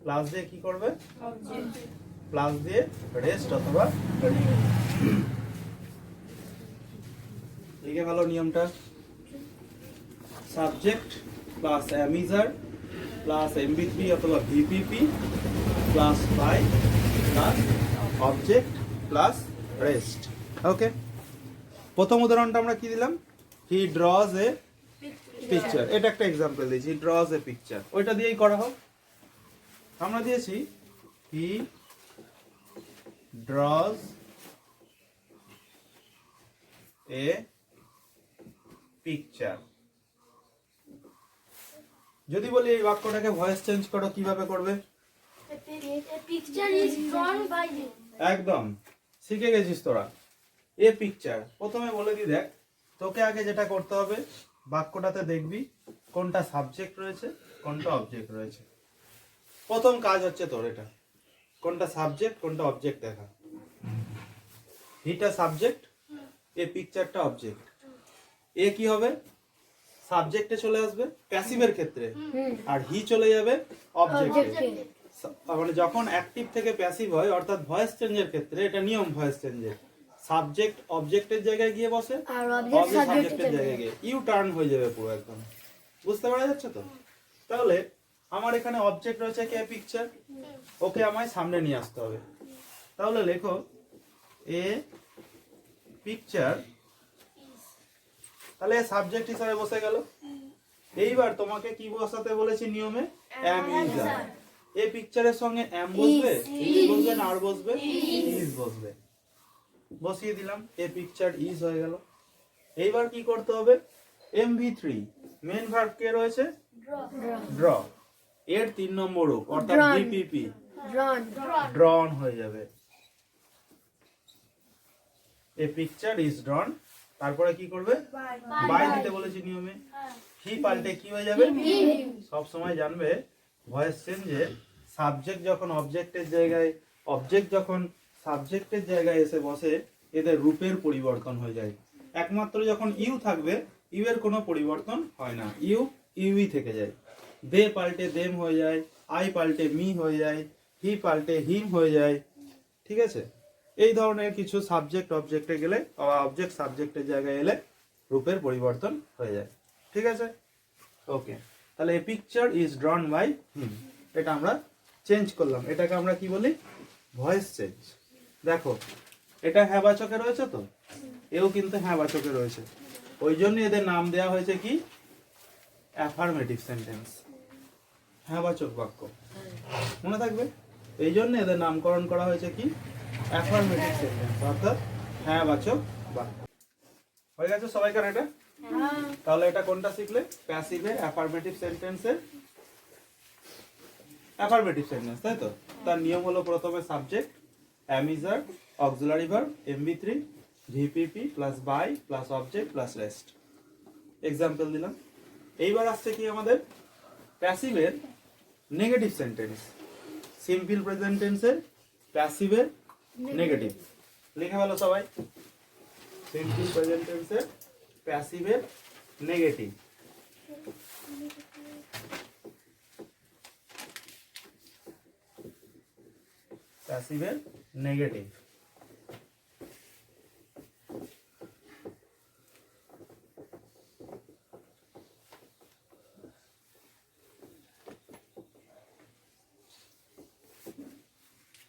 প্লাস দিয়ে কি করবে, প্লাস দিয়ে রেস্ট অথবা লিখে ভালো নিয়মটা, subject plus am is are plus MV3 অথবা VPP plus by plus object plus rest. Okay, প্রথম উদাহরণটা আমরা কি দিলাম, হি ড্রজ এ পিকচার, এটা একটা এক্সাম্পল দিয়েছি, হি ড্রজ এ পিকচার, ওইটা দিয়েই করা হোক। আমরা দিয়েছি হি ড্রজ এ পিকচার। যদি বলি এই বাক্যটাকে ভয়েস চেঞ্জ করো, কিভাবে করবে, একদম শিখে গেছিস তোরা। এ পিকচার প্রথমে বলে দি, দেখ তোকে আগে যেটা করতে হবে, বাক্যটাতে দেখবি কোনটা সাবজেক্ট রয়েছে কোনটা অবজেক্ট রয়েছে। প্রথম কাজ হচ্ছে তোর এটা, কোনটা সাবজেক্ট কোনটা অবজেক্ট দেখা। হিটা সাবজেক্ট, এ পিকচারটা অবজেক্ট। এ কি হবে, সাবজেক্টে চলে আসবে প্যাসিভের ক্ষেত্রে, আর হি চলে যাবে অবজেক্টে। মানে যখন অ্যাক্টিভ থেকে প্যাসিভ হয় অর্থাৎ ভয়েস চেঞ্জের ক্ষেত্রে, এটা নিয়ম ভয়েস চেঞ্জের, সাবজেক্ট অবজেক্টের জায়গায় গিয়ে বসে, অবজেক্ট সাবজেক্টের জায়গায় গিয়ে, ইউ টার্ন হয়ে যাবে পুরো একদম। বুঝতে পারা যাচ্ছে তো? তাহলে আমার এখানে অবজেক্ট রয়েছে কে, পিকচার, ওকে আমায় সামনে নিয়ে আসতে হবে। তাহলে লেখো এ পিকচার, তাহলে সাবজেক্ট হিসাবে বসে গেল। এইবার তোমাকে কি বসাতে বলেছি নিয়মে, am, is, are। এই পিকচারের সঙ্গে am বসবে, is বসবে না আর বসবে, is বসবে। বসিয়ে দিলাম, এ পিকচার ইজ হয়ে গেল। এইবার কি করতে হবে, MV3 মেন ভার্ব কে রয়েছে, ড্র, এর 3 নম্বর রূপ অর্থাৎ VPP, ড্রন হয়ে যাবে। এ পিকচার ইজ ড্রন, তারপরে কি করবে, বাই দিতে বলেছি নিয়মে, হি পাল্টে কি হয়ে যাবে, সব সময় জানবে ভয়েস চেঞ্জে সাবজেক্ট যখন অবজেক্টের জায়গায়, অবজেক্ট যখন সাবজেক্টের জায়গায় এসে বসে, এদের রূপের পরিবর্তন হয়ে যায়। একমাত্র যখন ইউ থাকবে, ইউ এর কোনো পরিবর্তন হয় না, ইউ ইউই থেকে যায়। দে পাল্টে দেম হয়ে যায়, আই পাল্টে মি হয়ে যায়, হি পাল্টে হিম হয়ে যায়। ঠিক আছে, এই ধরনের কিছু সাবজেক্ট অবজেক্টে গেলে, অবজেক্ট সাবজেক্টের জায়গায় এলে রূপের পরিবর্তন হয়ে যায়। ঠিক আছে, ওকে। তাহলে a picture is drawn by him, এটা আমরা চেঞ্জ করলাম, এটাকে আমরা কি বলি, ভয়েস চেঞ্জ। দেখো এটা হ্যাঁ বাচকে রয়েছে তো, এও কিন্তু হ্যাঁ বাচকে রয়েছে, ওই জন্য এদের নাম দেওয়া হয়েছে কি, অ্যাফার্মেটিভ সেন্টেন্স, হ্যাঁ বাচক বাক্য। মনে থাকবে, এই জন্য এদের নামকরণ করা হয়েছে কি, অ্যাফার্মেটিভ সেন্টেন্স অর্থাৎ হ্যাঁ বাচক বাক্য। হয়ে গেছে সবাইকার এটা? তাহলে এটা কোনটা শিখলে? প্যাসিভের অ্যাফার্মেটিভ সেন্টেন্সের অ্যাফার্মেটিভ সেন্টেন্স, তাই তো? তার নিয়ম হলো প্রথমে subject, am is are, auxiliary verb, MV3, VPP plus by plus object plus rest. Example দিলাম। এইবার আসছে কি আমাদের প্যাসিভের নেগেটিভ সেন্টেন্স, সিম্পল প্রেজেন্ট টেন্সের প্যাসিভের নেগেটিভ। লিখে ভালো সবাই, সিম্পল প্রেজেন্ট টেন্সের প্যাসিভের নেগেটিভ। প্যাসিভের নেগেটিভ।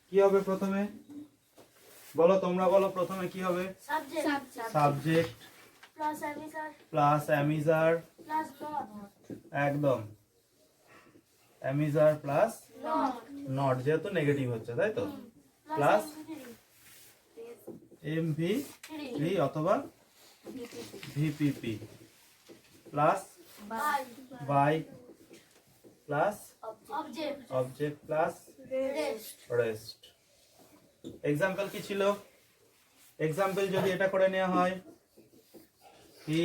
কি হবে প্রথমে? বলো, তোমরা বলো প্রথমে কি হবে? সাবজেক্ট প্লাস অ্যামিজার, একদম অ্যামিজার প্লাস নট, যেহেতু নেগেটিভ হচ্ছে তাই তো, প্লাস MV3 অথবা VPP plus by plus object plus rest. Example কি ছিল? এক্সাম্পল যদি এটা করে নেওয়া হয়, he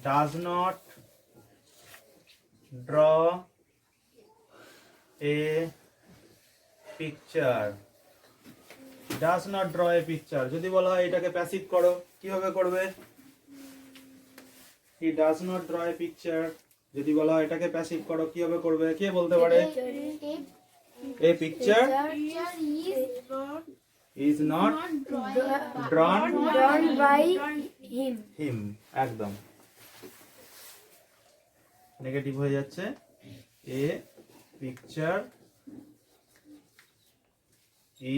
does not draw a picture. Does not draw a picture যদি বলা হয় এটাকে প্যাসিভ করো, কিভাবে করবে? He does not draw a picture যদি বলা হয় এটাকে প্যাসিভ করো, কিভাবে করবে? কে বলতে পারে? A picture is not drawn by him. একদম নেগেটিভ হয়ে যাচ্ছে। A picture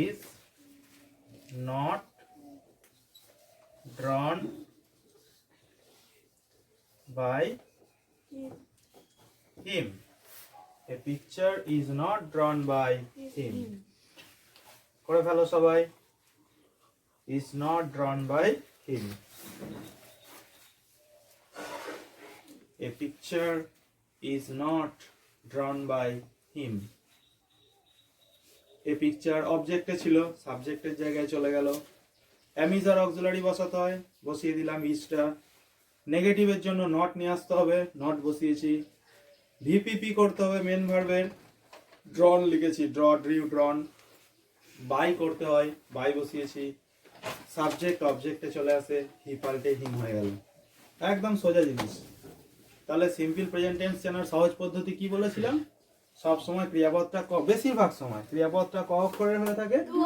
is not drawn by him. A picture is not drawn by him. করে ফেলো সবাই, is not drawn by him. A picture is not drawn by him. A picture অবজেক্টে ছিল, সাবজেক্টের জায়গায় চলে গেল। অ্যামিজার অক্সিলারি বসাতে হয়, বসিয়ে দিলাম ইসটা। নেগেটিভের জন্য নট নিয়ে আসতে হবে, নট বসিয়েছি। ভিপিপি করতে হবে মেন ভার্বের, ড্রন লিখেছি, ড্র, ড্রিউ, ড্রন। বাই করতে হয়, বাই বসিয়েছি। সাবজেক্ট অবজেক্টে চলে আসে, হি পাল্টে হিম হয়ে গেল। একদম সোজা জিনিস। তাহলে সিম্পল প্রেজেন্ট টেন্স জানার সহজ পদ্ধতি কি বলেছিলাম? সব সময় ক্রিয়াপদটা বেশিরভাগ সময় ক্রিয়াপদটা ক অক্ষরের হয়ে থাকে, দু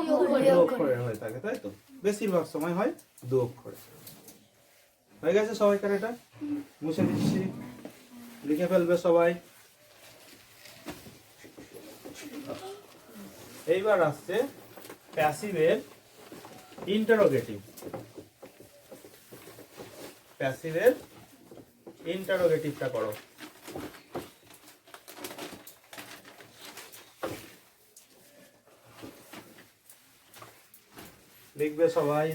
অক্ষরের হয়ে থাকে, তাই তো? বেশিরভাগ সময় হয় দু অক্ষরে। হয়ে গেছে সবাইকার এটা? মুছে দিচ্ছি, লিখে ফেলবে সবাই। এইবার আসছে প্যাসিভের ইন্টারোগেটিভ। প্যাসিভের ইন্টারোগেটিভটা করো। লিখবে সবাই।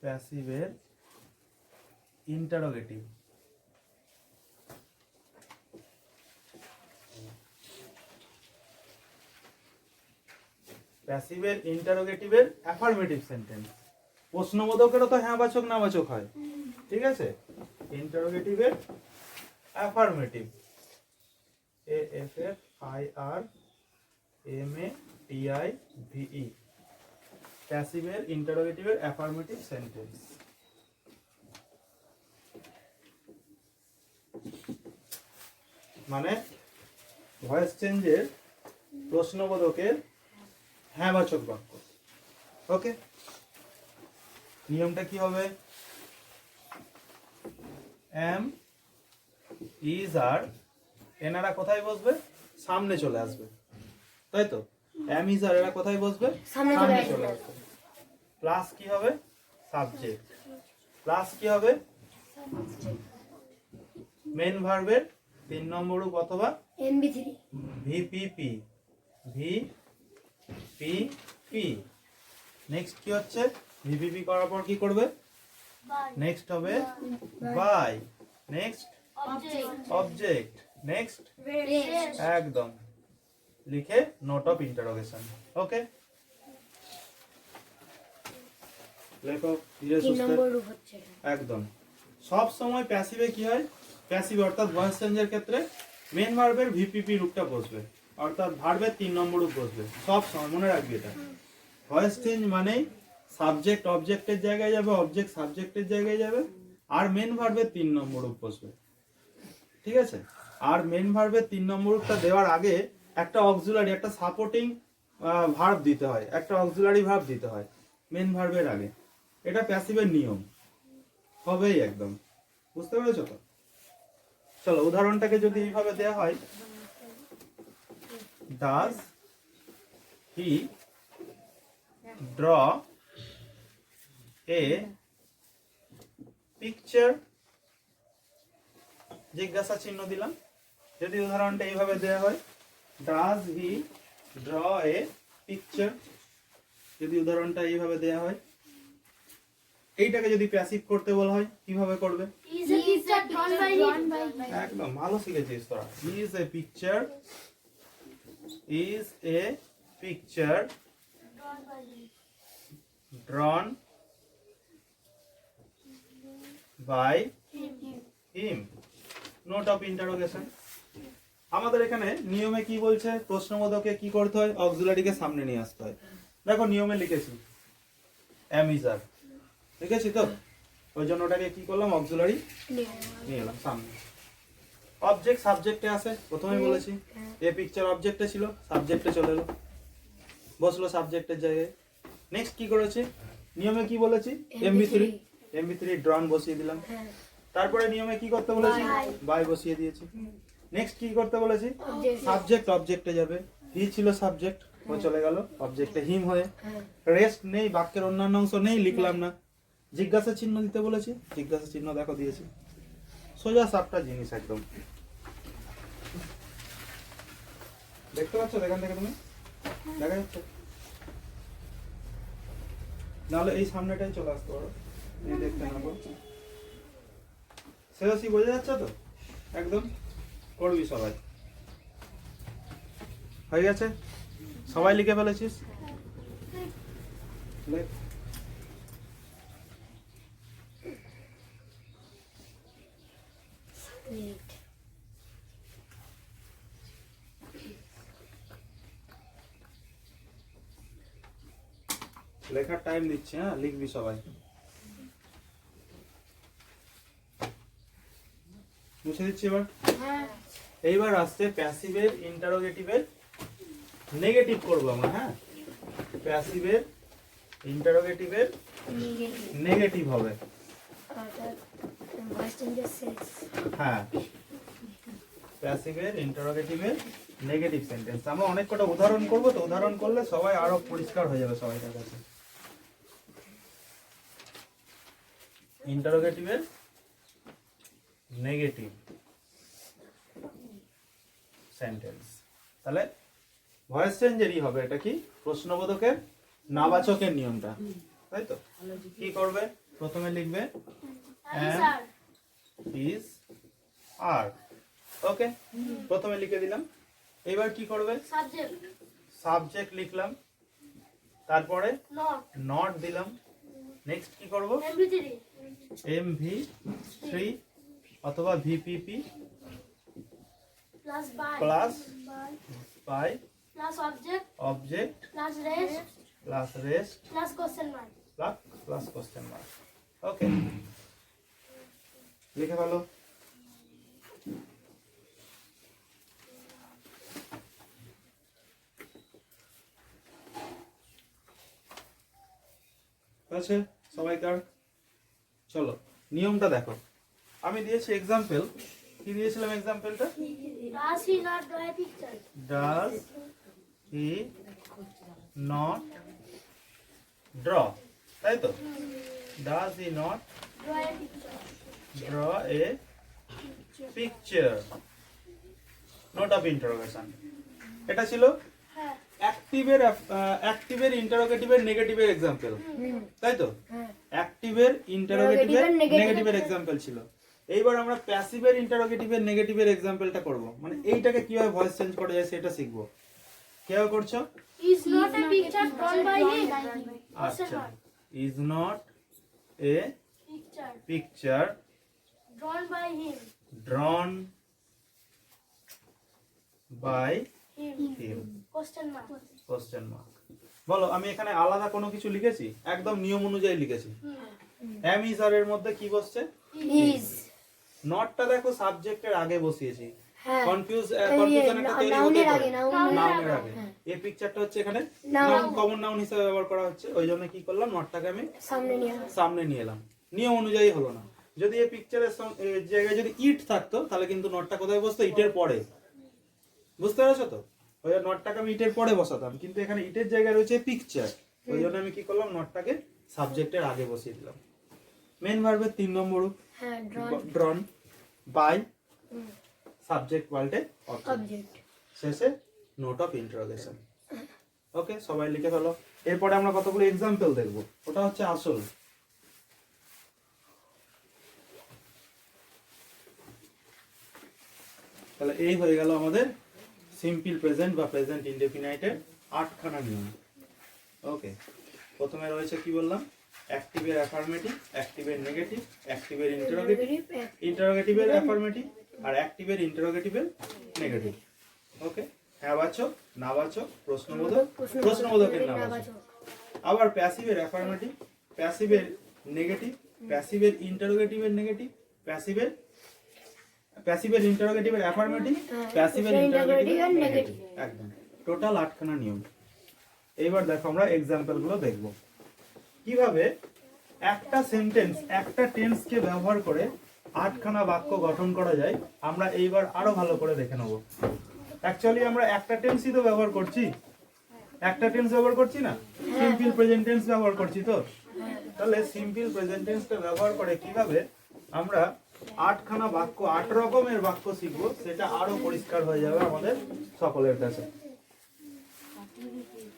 প্যাসিভের ইন্টারোগেটিভ। প্যাসিভের ইন্টারোগেটিভের অ্যাফার্মেটিভ সেন্টেন্স। প্রশ্নবোধকেরও তো হ্যাঁ বাচক না বাচক হয়, ঠিক আছে? ইন্টারোগেটিভের অ্যাফার্মেটিভ, AFFIRMATIVE। প্যাসিভের ইন্টারোগেটিভের অ্যাফার্মেটিভ সেন্টেন্স। মানে ভয়েস চেঞ্জের প্রশ্নবোধকের হ্যাঁ বাচক বাক্য। ওকে, নিয়মটা কি হবে? এম, ইজ, আর এনারা কোথায় বসবে? সামনে চলে আসবে, তাই তো? এম, ইজ, আর এরা কোথায় বসবে? সামনে চলে আসবে। প্লাস কি হবে? সাবজেক্ট। প্লাস কি হবে? মেন ভার্বের 3 নম্বর রূপ অথবা MV3 VPP. P P next কি হচ্ছে ভিপিপি করার পর কি করবে নেক্সট হবে বাই নেক্সট অবজেক্ট নেক্সট একদম লিখে নোট অফ ইন্টারোগেশন ওকে লেখো ধীরে তিন সুস্থে নম্বর রূপ হচ্ছে একদম সব সময় প্যাসিভে কি হয় প্যাসিভ অর্থাৎ ভয়েস চেঞ্জের ক্ষেত্রে মেন ভার্বের ভিপিপি রূপটা বসবে অর্থাৎ ভার্বের 3 নম্বর রূপ বসবে সব সময় মনে রাখবি এটা ভয়েস চেঞ্জ মানেই সাবজেক্ট অবজেক্টের জায়গায় যাবে অবজেক্ট সাবজেক্টের জায়গায় যাবে আর মেন ভার্বের 3 নম্বর রূপ বসবে ঠিক আছে আর মেন ভার্বের 3 নম্বর রূপটা দেওয়ার আগে একটা অক্সিলারি একটা সাপোর্টিং ভার্ব দিতে হয় একটা অক্সিলারি ভার্ব দিতে হয় মেন ভার্বের আগে এটা প্যাসিভের নিয়ম হবেই একদম বুঝতে পেরেছো তো চলো উদাহরণটাকে যদি এইভাবে দেয়া হয় does he draw a picture জিজ্ঞাসা চিহ্ন দিলাম যদি উদাহরণটা এইভাবে দেয়া হয় does he draw a picture যদি উদাহরণটা এইভাবে দেয়া হয় এইটাকে যদি প্যাসিভ করতে বলা হয় কিভাবে করবে Is a picture drawn by him? একদম ভালো শিখেছিস তোরা is a picture drawn by him note of interrogation আমাদের এখানে নিয়মে কি বলছে প্রশ্নবোধকে কি করতে হয় অক্সিলারিকে সামনে নিয়ে আসতে হয় দেখো নিয়মে লিখেছি অ্যামিজার লিখেছি তো ওই জন্য ওটাকে কি করলাম অক্সিলারি নিয়ে এলাম সামনে অবজেক্ট সাবজেক্টে আসে প্রথমেই বলেছি এ পিকচার অবজেক্টে ছিল সাবজেক্টে চলে এলো বসলো সাবজেক্টের জায়গায় নেক্সট কি করেছি নিয়মে কি বলেছি এমবি3 ড্রন বসিয়ে দিলাম তারপরে নিয়মে কি করতে বলেছি বাই বসিয়ে দিয়েছি নেক্সট কি করতে বলেছি সাবজেক্ট অবজেক্টে যাবে হি ছিল সাবজেক্ট ও চলে গেল অবজেক্টে হিম হয়ে রেস্ট নেই বাক্যের অন্যান্য অংশ নেই লিখলাম না জিজ্ঞাসা চিহ্ন দিতে বলেছি জিজ্ঞাসা চিহ্ন দেখো দিয়েছি সোজা সাপটা জিনিস একদম দেখতে পাচ্ছ এখান থেকে তুমি দেখা যাচ্ছে নাহলে এই সামনেটাই চলে আসতে পারো এই দেখতে না বলছি সেরসি বোঝা যাচ্ছে তো একদম করবি সবাই হয়ে গেছে সবাই লিখে ফেলেছিস লেখ লেখার টাইম দিচ্ছি হ্যাঁ লিখবি সবাই মুছে দিচ্ছি এবার এইবার আসছে প্যাসিভের ইন্টারোগেটিভের নেগেটিভ করবো আমরা হ্যাঁ প্যাসিভের ইন্টারোগেটিভের নেগেটিভ হবে হ্যাঁ প্যাসিভের ইন্টারোগেটিভের নেগেটিভ সেন্টেন্স আমরা অনেক কটা উদাহরণ করব তো উদাহরণ করলে সবাই আরো পরিষ্কার হয়ে যাবে সবাইকার কাছে ইন্টারোগেটিভের নেগেটিভ সেন্টেন্স তাহলে ভয়েস চেঞ্জেরই হবে এটা কি প্রশ্নবোধকের নাবাচকের নিয়মটা তাই তো কি করবে প্রথমে লিখবে am is are ওকে প্রথমে লিখে দিলাম এবার কি করবে সাবজেক্ট লিখলাম তারপরে নট দিলাম নেক্সট কি করব mv3 অথবা vpp plus by object plus rest plus question mark okay লিখে ফেলো আছে সবাইকার চলো নিয়মটা দেখো আমি দিয়েছি এক্সাম্পল কি দিয়েছিলাম এক্সাম্পলটা Does he not draw a picture? does he not draw তাই তো does he not Draw a picture. draw a picture note of interrogation এটা ছিল অ্যাক্টিভের ইন্টারোগেটিভের নেগেটিভের এক্সাম্পল, তাই তো? হ্যাঁ অ্যাক্টিভের ইন্টারোগেটিভের Interrogative-এর নেগেটিভের এক্সাম্পল ছিল। এইবার আমরা প্যাসিভের ইন্টারোগেটিভের নেগেটিভের এক্সাম্পলটা করব, মানে এইটাকে কিভাবে ভয়েস চেঞ্জ করা যায় সেটা শিখবো। কিভাবে করছো? Is not a picture drawn by him. আচ্ছা, is not a Picture picture drawn by him. Drawn by Him. Him. Question mark. Question mark. বলো, আমি এখানে আলাদা কোনো কিছু লিখেছি? একদম নিয়ম অনুযায়ী লিখেছি। এম ইজ আর এর মধ্যে কি বসছে? ইজ নটটা দেখো সাবজেক্টের আগে বসিয়েছি। হ্যাঁ কনফিউশনটা তৈরি হতে নাউনের পারে। আগে নাউনের নাউনের আগে। এই পিকচারটা হচ্ছে এখানে Noun. নাউন, কমন নাউন হিসেবে ব্যবহার করা হচ্ছে। ওই জন্য কি করলাম, নটটাকে আমি সামনে নিয়ে আসো। সামনে নিয়ে এলাম। নিয়ম অনুযায়ী হলো না। যদি এই পিকচারের জায়গায় যদি ইট থাকতো তাহলে কিন্তু নটটা কোথায় বসতো? ইটের পরে। বুঝতে পারছো তো? ওই নটটাকে আমি ইটের পরে বসাতাম, কিন্তু এখানে ইটের জায়গায় রয়েছে পিকচার। ওই জন্য আমি কি করলাম, নটটাকে সাবজেক্টের আগে বসিয়ে দিলাম। মেন ভার্বের 3 নম্বর হ্যাঁ ড্রন ড্রন বাই সাবজেক্ট পাল্টে অবজেক্ট, অবজেক্ট শেষে নোট অফ ইন্টারোগেশন। ওকে, সবাই লিখে ফেলো। এরপরে আমরা কতগুলো এক্সাম্পল দেখব, ওটা হচ্ছে আসল। তাহলে এই হয়ে গেল আমাদের সিম্পল প্রেজেন্ট বা প্রেজেন্ট ইনডেফিনাইটের 8খানা নিয়ম। ওকে, প্রথমে রয়েছে কি বললাম, অ্যাক্টিভের অ্যাফার্মেটিভ, অ্যাক্টিভের নেগেটিভ, অ্যাক্টিভের ইন্টারোগেটিভ, ইন্টারোগেটিভের অ্যাফার্মেটিভ আর অ্যাক্টিভের ইন্টারোগেটিভের নেগেটিভ। ওকে, হ্যাঁ বাচক, না বাচক, প্রশ্নবোধক, প্রশ্নবোধকের না বাচক। আবার প্যাসিভের অ্যাফার্মেটিভ, প্যাসিভের নেগেটিভ, প্যাসিভের ইন্টারোগেটিভের নেগেটিভ, প্যাসিভের ইন্টারোগেটিভের অ্যাফার্মেটিভ, প্যাসিভের ইন্টারোগেটিভের নেগেটিভ। একদম টোটাল 8খানা নিয়ম। এইবার দেখো আমরা এক্সাম্পল গুলো দেখব, কিভাবে একটা সেন্টেন্স, একটা টেন্সকে ব্যবহার করে 8খানা বাক্য গঠন করা যায়। আমরা এইবার আরো ভালো করে দেখে নেব। অ্যাকচুয়ালি আমরা একটা টেন্সই তো ব্যবহার করছি, একটা টেন্স ব্যবহার করছি না, সিম্পল প্রেজেন্ট টেন্স ব্যবহার করছি তো। তাহলে সিম্পল প্রেজেন্ট টেন্সটা ব্যবহার করে কিভাবে আমরা 8খানা বাক্য, 8 রকমের বাক্য শিখবো, সেটা আরো পরিষ্কার হয়ে যাবে আমাদের সকলের কাছে।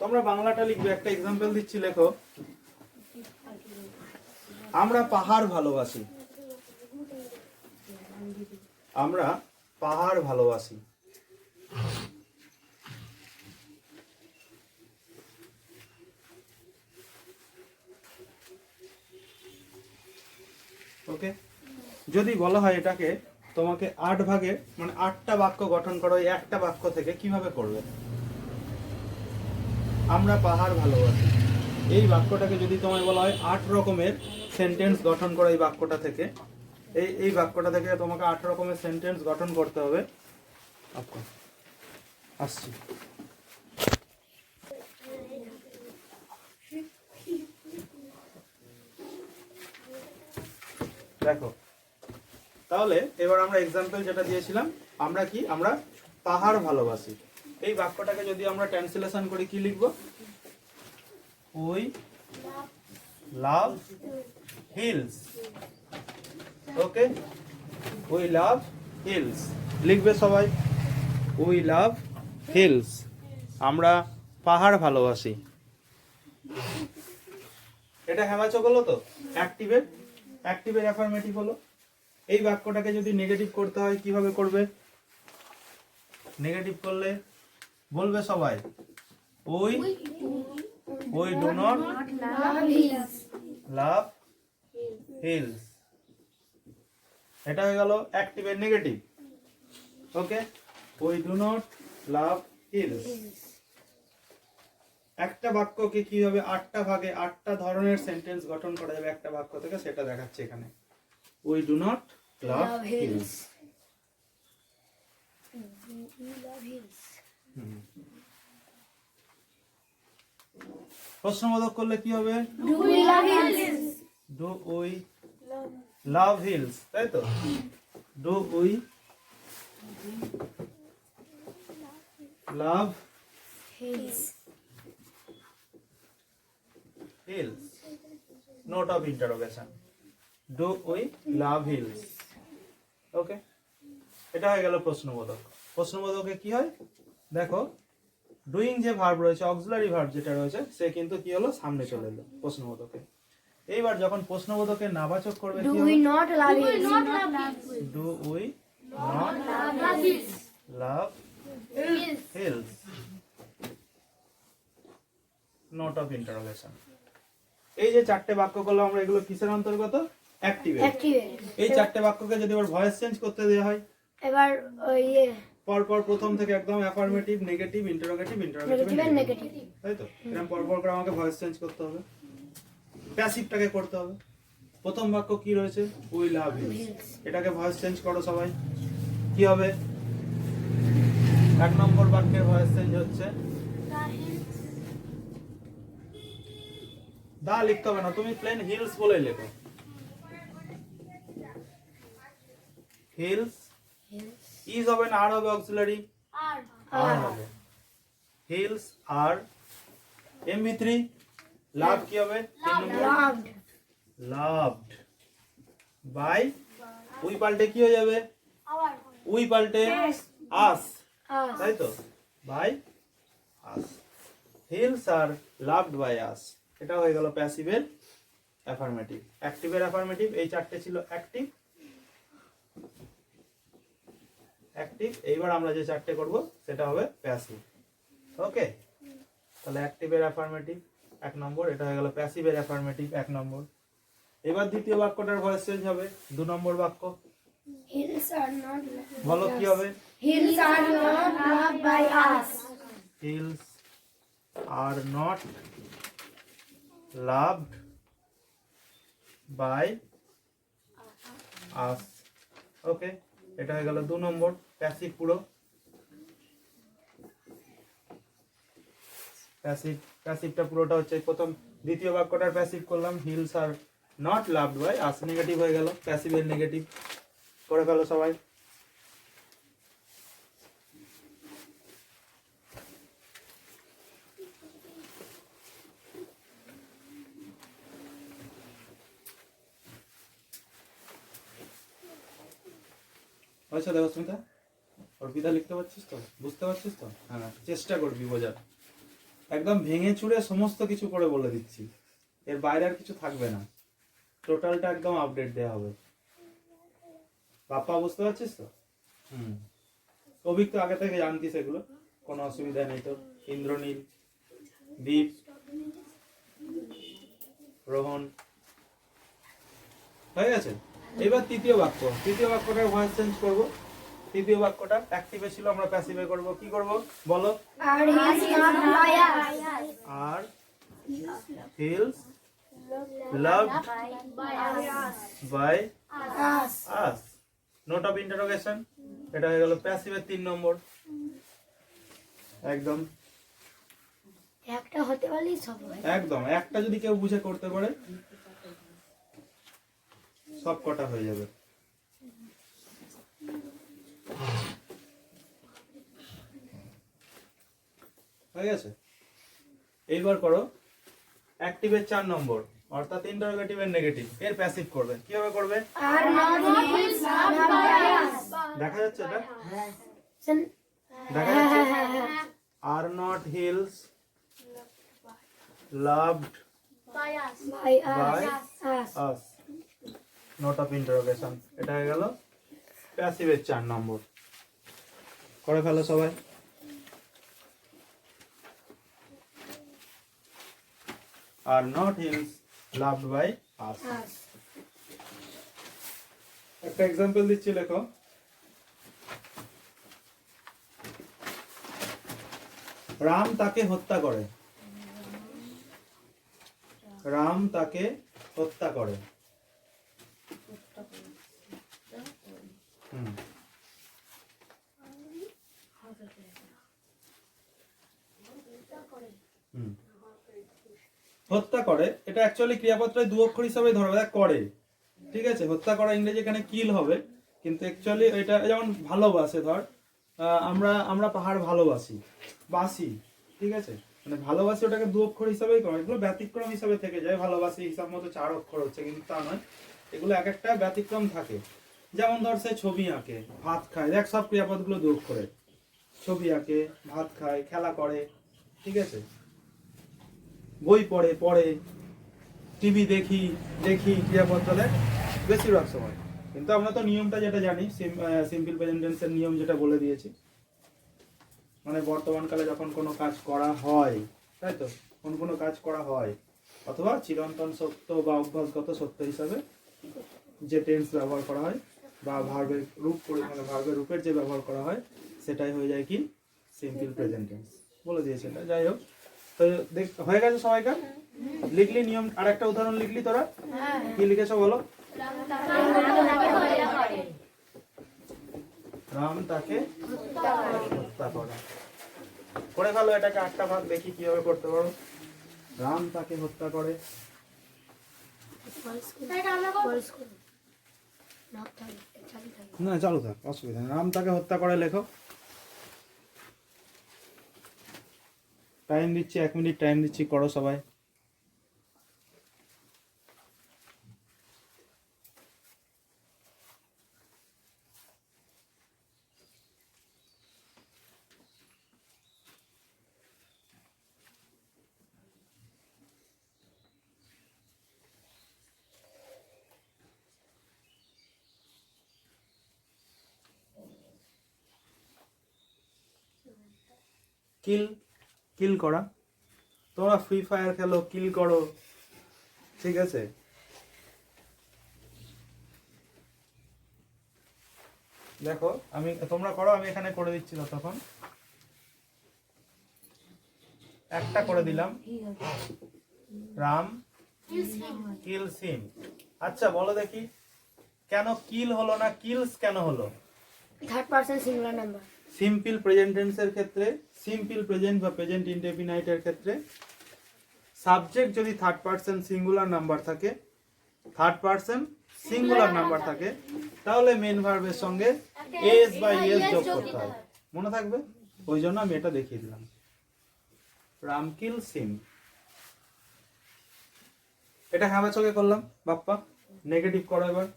তোমরা বাংলাটা লিখবে, একটা এক্সাম্পল দিচ্ছি, লেখো, আমরা পাহাড় ভালোবাসি। আমরা পাহাড় ভালোবাসি। ওকে, যদি বলা হয় এটাকে তোমাকে 8 ভাগে, মানে 8টা বাক্য গঠন করো, এই একটা বাক্য থেকে কিভাবে করবে? আমরা পাহাড় ভালোবাসি, এই বাক্যটাকে যদি তোমায় বলা হয় 8 রকমের সেন্টেন্স গঠন করো এই বাক্যটা থেকে, এই বাক্যটা থেকে তোমাকে 8 রকমের সেন্টেন্স গঠন করতে হবে। আচ্ছা, আসছি। দেখো, তাহলে এবার আমরা এক্সাম্পল যেটা দিয়েছিলাম, আমরা কি, আমরা পাহাড় ভালোবাসি, এই বাক্যটাকে যদি আমরা ট্রান্সলেশন করি কি লিখবো? We love hills. Okay, we love hills লিখবে সবাই। উই লাভ হিলস, আমরা পাহাড় ভালোবাসি। এটা হ্যামাচক হলো তো, অ্যাক্টিভের অ্যাফার্মেটিভ হলো। এই বাক্যটাকে যদি নেগেটিভ করতে হয় কিভাবে করবে? নেগেটিভ করলে বলবে সবাই, we do not love hills. এটা হয়ে গেল অ্যাক্টিভের negative. Okay, we do not love hills. একটা বাক্যকে কিভাবে 8টা ভাগে 8টা ধরনের সেন্টেন্স গঠন করা যাবে একটা বাক্য থেকে, সেটা দেখাচ্ছে এখানে। We do not love hills. প্রশ্নবোধক করলে কি হবে? ডু উই লাভ হিলস, তাই তো? Do we love hills. Note of interrogation, do we love hills. Okay, এটা হয়ে গেল প্রশ্নবোধক। প্রশ্নবোধকে কি হয় দেখো, ডুইং যে ভার্ব রয়েছে, অক্সিলারি ভার্ব যেটা রয়েছে, সে কিন্তু কি হলো, সামনে চলে এলো প্রশ্নবোধকে। এইবার যখন প্রশ্নবোধকে নাবাচক করবে Do কি we হবে? not love Do we him? not love him? Do we not Love him. Love His. Hills? Note of interrogation. এই যে চারটে বাক্য করলাম আমরা, এগুলো কিসের অন্তর্গত? অ্যাক্টিভের। Activate. এই চারটে বাক্যকে যদি আবার ভয়েস চেঞ্জ করতে দেওয়া হয়, এবার ইয়ে পরপর প্রথম থেকে একদম affirmative, negative, interrogative, negative and negative, negative. তাই তো? এরকম পরপর করে আমাকে ভয়েস চেঞ্জ করতে হবে, প্যাসিভটাকে করতে হবে। প্রথম বাক্য কি রয়েছে? উই লাভ হিম। এটাকে ভয়েস চেঞ্জ করো সবাই, কি হবে? এক নম্বর বাক্যের ভয়েস চেঞ্জ হচ্ছে The hills. দা লিখতে হবে না, তুমি প্লেন হিলস বলে লেখো। হিলস ইজ হবে না, আর হবে অক্সিলারি, Are. আর হবে। হিলস আর। MV3 লাভ কি হবে? তিন নম্বর Loved. Loved by. উই পাল্টে কি হয়ে যাবে? Our. উই পাল্টে আস, Us. তাই তো? By us. Hills are loved by us. এটা হয়ে গেল প্যাসিভের অ্যাফার্মেটিভ। অ্যাক্টিভের অ্যাফার্মেটিভ এই চারটে ছিল অ্যাক্টিভ। অ্যাক্টিভ। এইবার আমরা যে চারটে করব সেটা হবে প্যাসিভ। ওকে, তাহলে অ্যাক্টিভের অ্যাফার্মেটিভ এক নম্বর, এটা হয়ে গেল প্যাসিভের অ্যাফার্মেটিভ এক নম্বর। এবার দ্বিতীয় বাক্যটার ভয়েস চেঞ্জ হবে, দু নম্বর বাক্য। Hills are not loved. বলো কি হবে? Hills are not loved by us. Hills are not loved by us. ওকে, এটা হয়ে গেল দু নম্বর প্যাসিভ পুরো। প্যাসিভটা পুরোটা হচ্ছে প্রথম দ্বিতীয় বাক্যটার প্যাসিভ করলাম, hills are not loved by us, negative হয়ে গেল, প্যাসিভের নেগেটিভ করে ফেলো সবাই। আচ্ছা দেখো স্মিতা, অর্পিতা লিখতে পারছিস তো? বুঝতে পারছিস তো? হ্যাঁ, চেষ্টা করবি বোঝার। একদম ভেঙে চুড়ে সমস্ত কিছু করে বলে দিচ্ছি, এর বাইরে আর কিছু থাকবে না, টোটালটা একদম আপডেট দেওয়া হবে। বাপ্পা বুঝতে পারছিস তো? অভিক তো আগে থেকে জানতিস এগুলো, কোনো অসুবিধা নেই তো। ইন্দ্রনীল, দীপ, রোহন, হয়ে গেছে। এবার তৃতীয় বাক্য, তৃতীয় বাক্যটার ভয়েস চেঞ্জ করবো। তৃতীয় বাক্যটা অ্যাক্টিভে ছিল, আমরা প্যাসিভে করব। কি করব বলো? Are hills not by us? Are hills loved By us. By Us. Us. Note of interrogation, এটা হয়ে গেল প্যাসিভের তিন নম্বর। একদম একটা হতে পারলেই সব হয়। একদম একটা যদি কেউ বুঝে করতে পারে সব কটা হয়ে যাবে। হয়ে গেছে। এইবার করো অ্যাক্টিভের 4 নম্বর, অর্থাৎ ইন্টারোগেটিভ এর নেগেটিভ, এর প্যাসিভ করবে। কিভাবে করবে? Are not hills loved by us? দেখা যাচ্ছে এটা? Sen- দেখা যাচ্ছে? Are not hills loved By us. by By us. Us. Note of interrogation, এটা হয়ে গেল প্যাসিভের 4 নম্বর। করে ফেলো সবাই। Are not hills loved by us. Us. একটা এক্সাম্পল দিচ্ছি, লেখো। রাম তাকে হত্যা করে। রাম তাকে হত্যা করে। হুম। হুম। হত্যা করে, এটা অ্যাকচুয়ালি ক্রিয়াপত্রে দু অক্ষর হিসাবে ধরবে, করে, ঠিক আছে? হত্যা করা ইংরেজি এখানে কিল হবে, কিন্তু অ্যাকচুয়ালি এটা যেমন ভালোবাসে, ধর আমরা আমরা পাহাড় ভালোবাসি, বাসি, ঠিক আছে? মানে ভালোবাসি ওটাকে দু অক্ষর হিসাবেই করে। এগুলো ব্যতিক্রম হিসাবে থেকে যায়, ভালোবাসি হিসাব মতো 4 অক্ষর হচ্ছে, কিন্তু তা নয়, এগুলো এক একটা ব্যতিক্রম থাকে। যেমন ধর সে ছবি আঁকে, ভাত খায়, দেখ সব ক্রিয়াপদগুলো দু অক্ষরে। ছবি আঁকে, ভাত খায়, খেলা করে, ঠিক আছে, বই পড়ে, টিভি দেখি ক্রিয়াপদ চলে বেশিরভাগ সময়। কিন্তু আমরা তো নিয়মটা যেটা জানি, সিম্পল প্রেজেন্ট টেন্সের নিয়ম যেটা বলে দিয়েছি, মানে বর্তমানকালে যখন কোনো কাজ করা হয়, তাই তো, কোনো কাজ করা হয় অথবা চিরন্তন সত্য বা অভ্যাসগত সত্য হিসাবে যে টেন্স ব্যবহার করা হয় বা ভার্বের রূপ মানে ভার্বের রূপের যে ব্যবহার করা হয় সেটাই হয়ে যায় কি সিম্পল প্রেজেন্ট টেন্স। বলে দিয়েছে এটা। যাই হোক, তো দেখ হয়ে গেছে সবাইকার? লিখলি নিয়ম? আর একটা উদাহরণ লিখলি তোরা? কি লিখেছো বলো? রাম তাকে হত্যা করে। করে ফেলো এটাকে 8টা ভাগ, দেখি কিভাবে করতে পারো। রাম তাকে হত্যা করে। না চালু থাক, অসুবিধা নেই। রাম তাকে হত্যা করে লেখো। টাইম দিচ্ছি, 1 মিনিট টাইম দিচ্ছি, করো সবাই। কিল করা। তোমরা ফ্রি ফায়ার খেলো, কিল করো, ঠিক আছে। দেখো তোমরা করো, আমি এখানে করে দিচ্ছি ততক্ষণ। একটা করে দিলাম, রাম কিলস হিম। আচ্ছা বলো দেখি, কেন কিল হলো না কিলস কেন হলো? Third person singular number. Simple present টেন্সের ক্ষেত্রে, সিম্পল প্রেজেন্ট বা প্রেজেন্ট ইনডেফিনাইট এর ক্ষেত্রে সাবজেক্ট যদি থার্ড পারসন সিঙ্গুলার নাম্বার থাকে, থার্ড পারসন সিঙ্গুলার নাম্বার থাকে, তাহলে মেন ভার্বের সঙ্গে এস বা ইএস যোগ করতে হয়। মনে থাকবে? ওই জন্য আমি এটা দেখিয়ে দিলাম। রাম কিলস হিম। এটা হ্যাঁ চোখে করলাম বাপ্পা। নেগেটিভ করো এবার।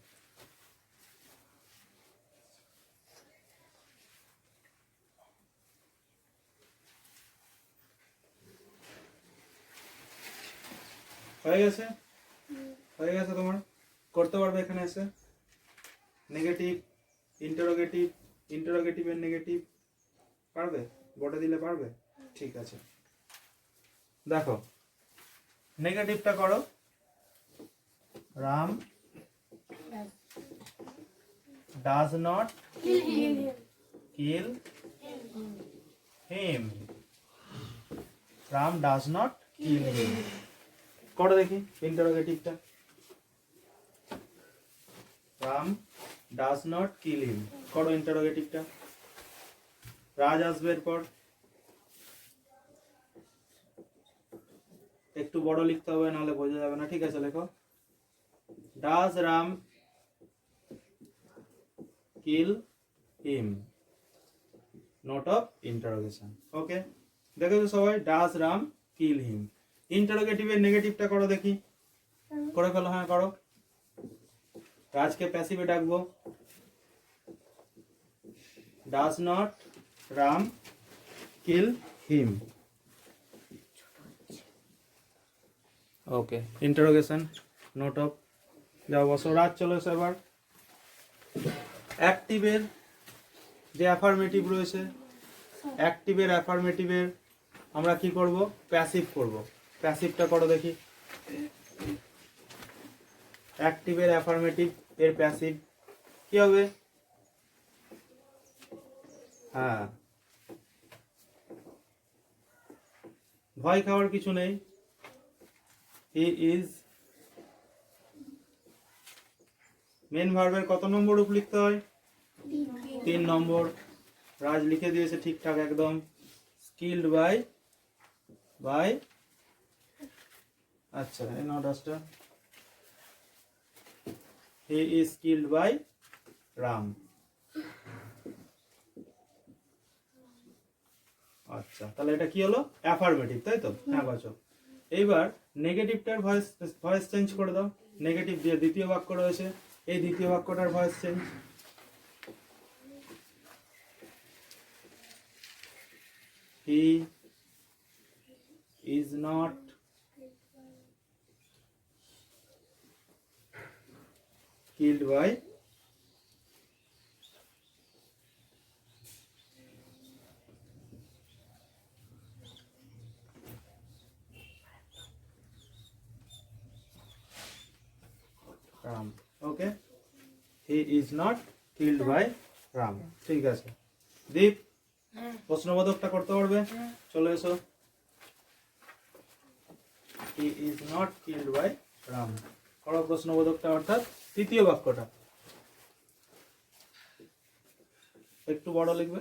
হয়ে গেছে? হয়ে গেছে তোমার? করতে পারবে এখানে এসে? নেগেটিভ, ইন্টারোগেটিভ, ইন্টারোগেটিভের নেগেটিভ পারবে? বোর্ডে দিলে পারবে? ঠিক আছে, দেখো নেগেটিভটা করো। Ram does not kill him. Ram does not kill him. করো দেখি ইন্টারোগেটিভটা। Ram does not kill him. করো ইন্টারোগেটিভটা। রাজ আসবে এরপর। একটু বড় লিখতে হবে, নাহলে বোঝা যাবে না। ঠিক আছে, লেখো। Does Ram kill him. Note of interrogation. Okay, দেখেছো সবাই? ডাজ রাম কিল হিম। ইন্টারোগেটিভের নেগেটিভটা করো দেখি। করে ফেলো, হ্যাঁ করো। রাজকে প্যাসিভে ডাকবো। Does not Ram kill him. Okay, interrogation, note of. যাও বসো। রাজ চলে এসো এবার। অ্যাক্টিভের যে অ্যাফার্মেটিভ রয়েছে, অ্যাক্টিভের অ্যাফার্মেটিভের আমরা কি করব? প্যাসিভ করব। প্যাসিভটা করো দেখি। অ্যাক্টিভের অ্যাফার্মেটিভ এর প্যাসিভ কি হবে? হ্যাঁ, ভয় খাওয়ার কিছু নেই। He is. মেন ভার্বের কত নম্বর রূপ লিখতে হয়? 3 নম্বর। রাজ লিখে দিয়েছে ঠিকঠাক একদম। স্কিল্ড বাই আচ্ছা এই নটাসটা। He is skilled by Ram. আচ্ছা, তাহলে এটা কি হলো? অ্যাফার্মেটিভ, তাই তো? হ্যাঁ বাচক। এইবার নেগেটিভটার ভয়েস চেঞ্জ করে দাও। নেগেটিভ দিয়ে দ্বিতীয় বাক্য রয়েছে, এই দ্বিতীয় বাক্যটার voice change. He is not killed by Ram. Okay, he is not killed by Ram. ঠিক আছে দীপ, হ্যাঁ প্রশ্নবোধকটা করতে পারবে? হ্যাঁ চলে এসো। He is not killed by Ram, করো প্রশ্নবোধকটা, অর্থাৎ তৃতীয় বাক্যটা একটু বড় লিখবে।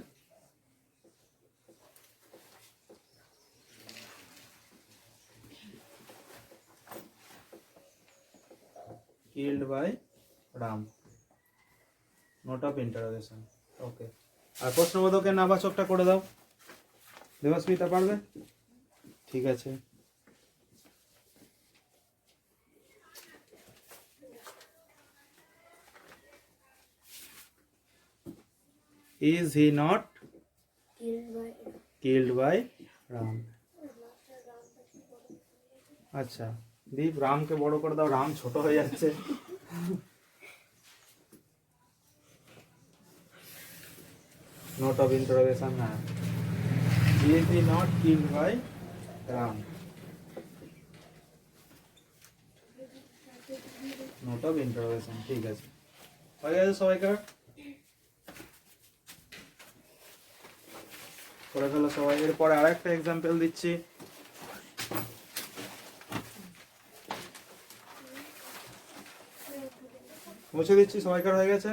Killed by Ram, note of interrogation. Okay, আর প্রশ্নবোধকের নাবাচকটা করে দাও। দেবস্মিতা পারবে? ঠিক আছে। Is he not killed by killed by Ram. আচ্ছা দীপ, রামকে বড় করে দাও, রাম ছোট হয়ে যাচ্ছে। নোট অফ ইন্টারোগেশন, হ্যাঁ। Is he not killed by Ram, note of interrogation. ঠিক আছে, হয়ে গেছে সবাইকার? করে ফেলো সবাই। এরপরে আরেকটা এক্সাম্পল দিচ্ছি। মুছে দিচ্ছি, সবাইকার হয়ে গেছে?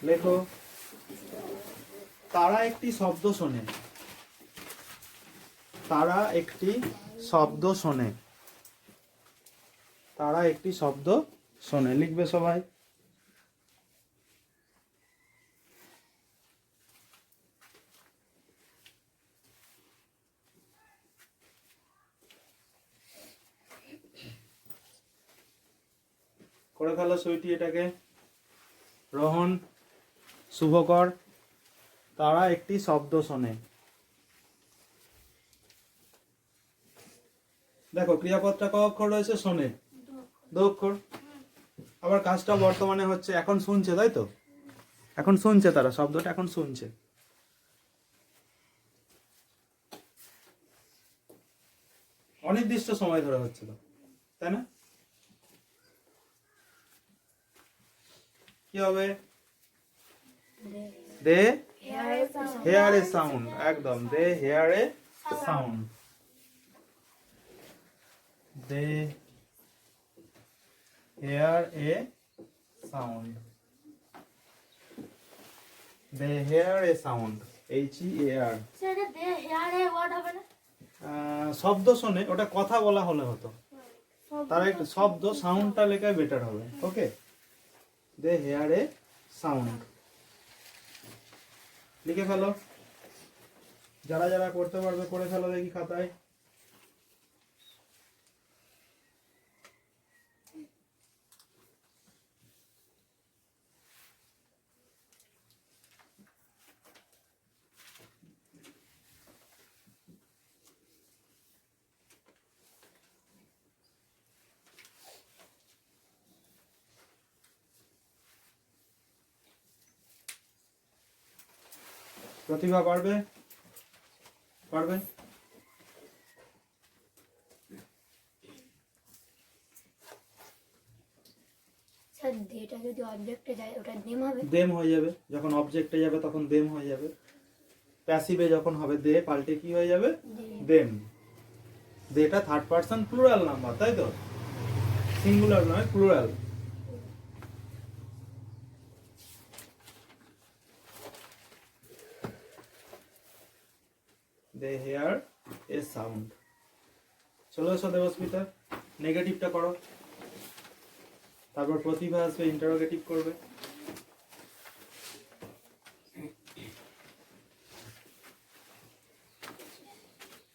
লেখো, তারা একটি শব্দ শোনে। তারা একটি শব্দ শোনে। তারা একটি শব্দ শোনে, লিখবে সবাই। করে ফেলো সুইটি এটাকে। রোহন, শুভকর, তারা একটি শব্দ শোনে। দেখো ক্রিয়াপদটা ক অক্ষর রয়েছে? শোনে, দু অক্ষর। আবার কাজটা বর্তমানে হচ্ছে, এখন শুনছে, তাই তো? এখন শুনছে, তারা শব্দটা এখন শুনছে। অনির্দিষ্ট সময় ধরে হচ্ছে তো, তাই না? কি হবে? দে হেয়ার এ সাউন্ড, একদম, they hear a sound. They hear a sound. They hear a sound, HEAR। সেটা দে হেয়ারে ওয়ার্ড হবে না? শব্দ শোনে, ওটা কথা বলা হলে হতো। তার একটা শব্দ, সাউন্ডটা লেখায় বেটার হবে। ওকে, দে হেয়ার এ সাউন্ড। লিখে ফেলো, যারা যারা করতে পারবে করে ফেলো দেখি খাতায়। প্রতিভা পারবে? পারবে? স্যার দেটা যদি অবজেক্টে যায় ওটা নেম হবে? দেম হয়ে যাবে, যখন অবজেক্টে যাবে তখন দেম হয়ে যাবে। প্যাসিভে যখন হবে দে, পাল্টে কি হয়ে যাবে? দেম। দেটা থার্ড পারসন প্লুরাল নাম্বার, তাই তো? সিঙ্গুলার নয়, plural. They hear a sound. চলো এসো দেবস্মিতা, নেগেটিভটা করো। তারপর প্রতিভা আসবে, ইন্টারোগেটিভ করবে।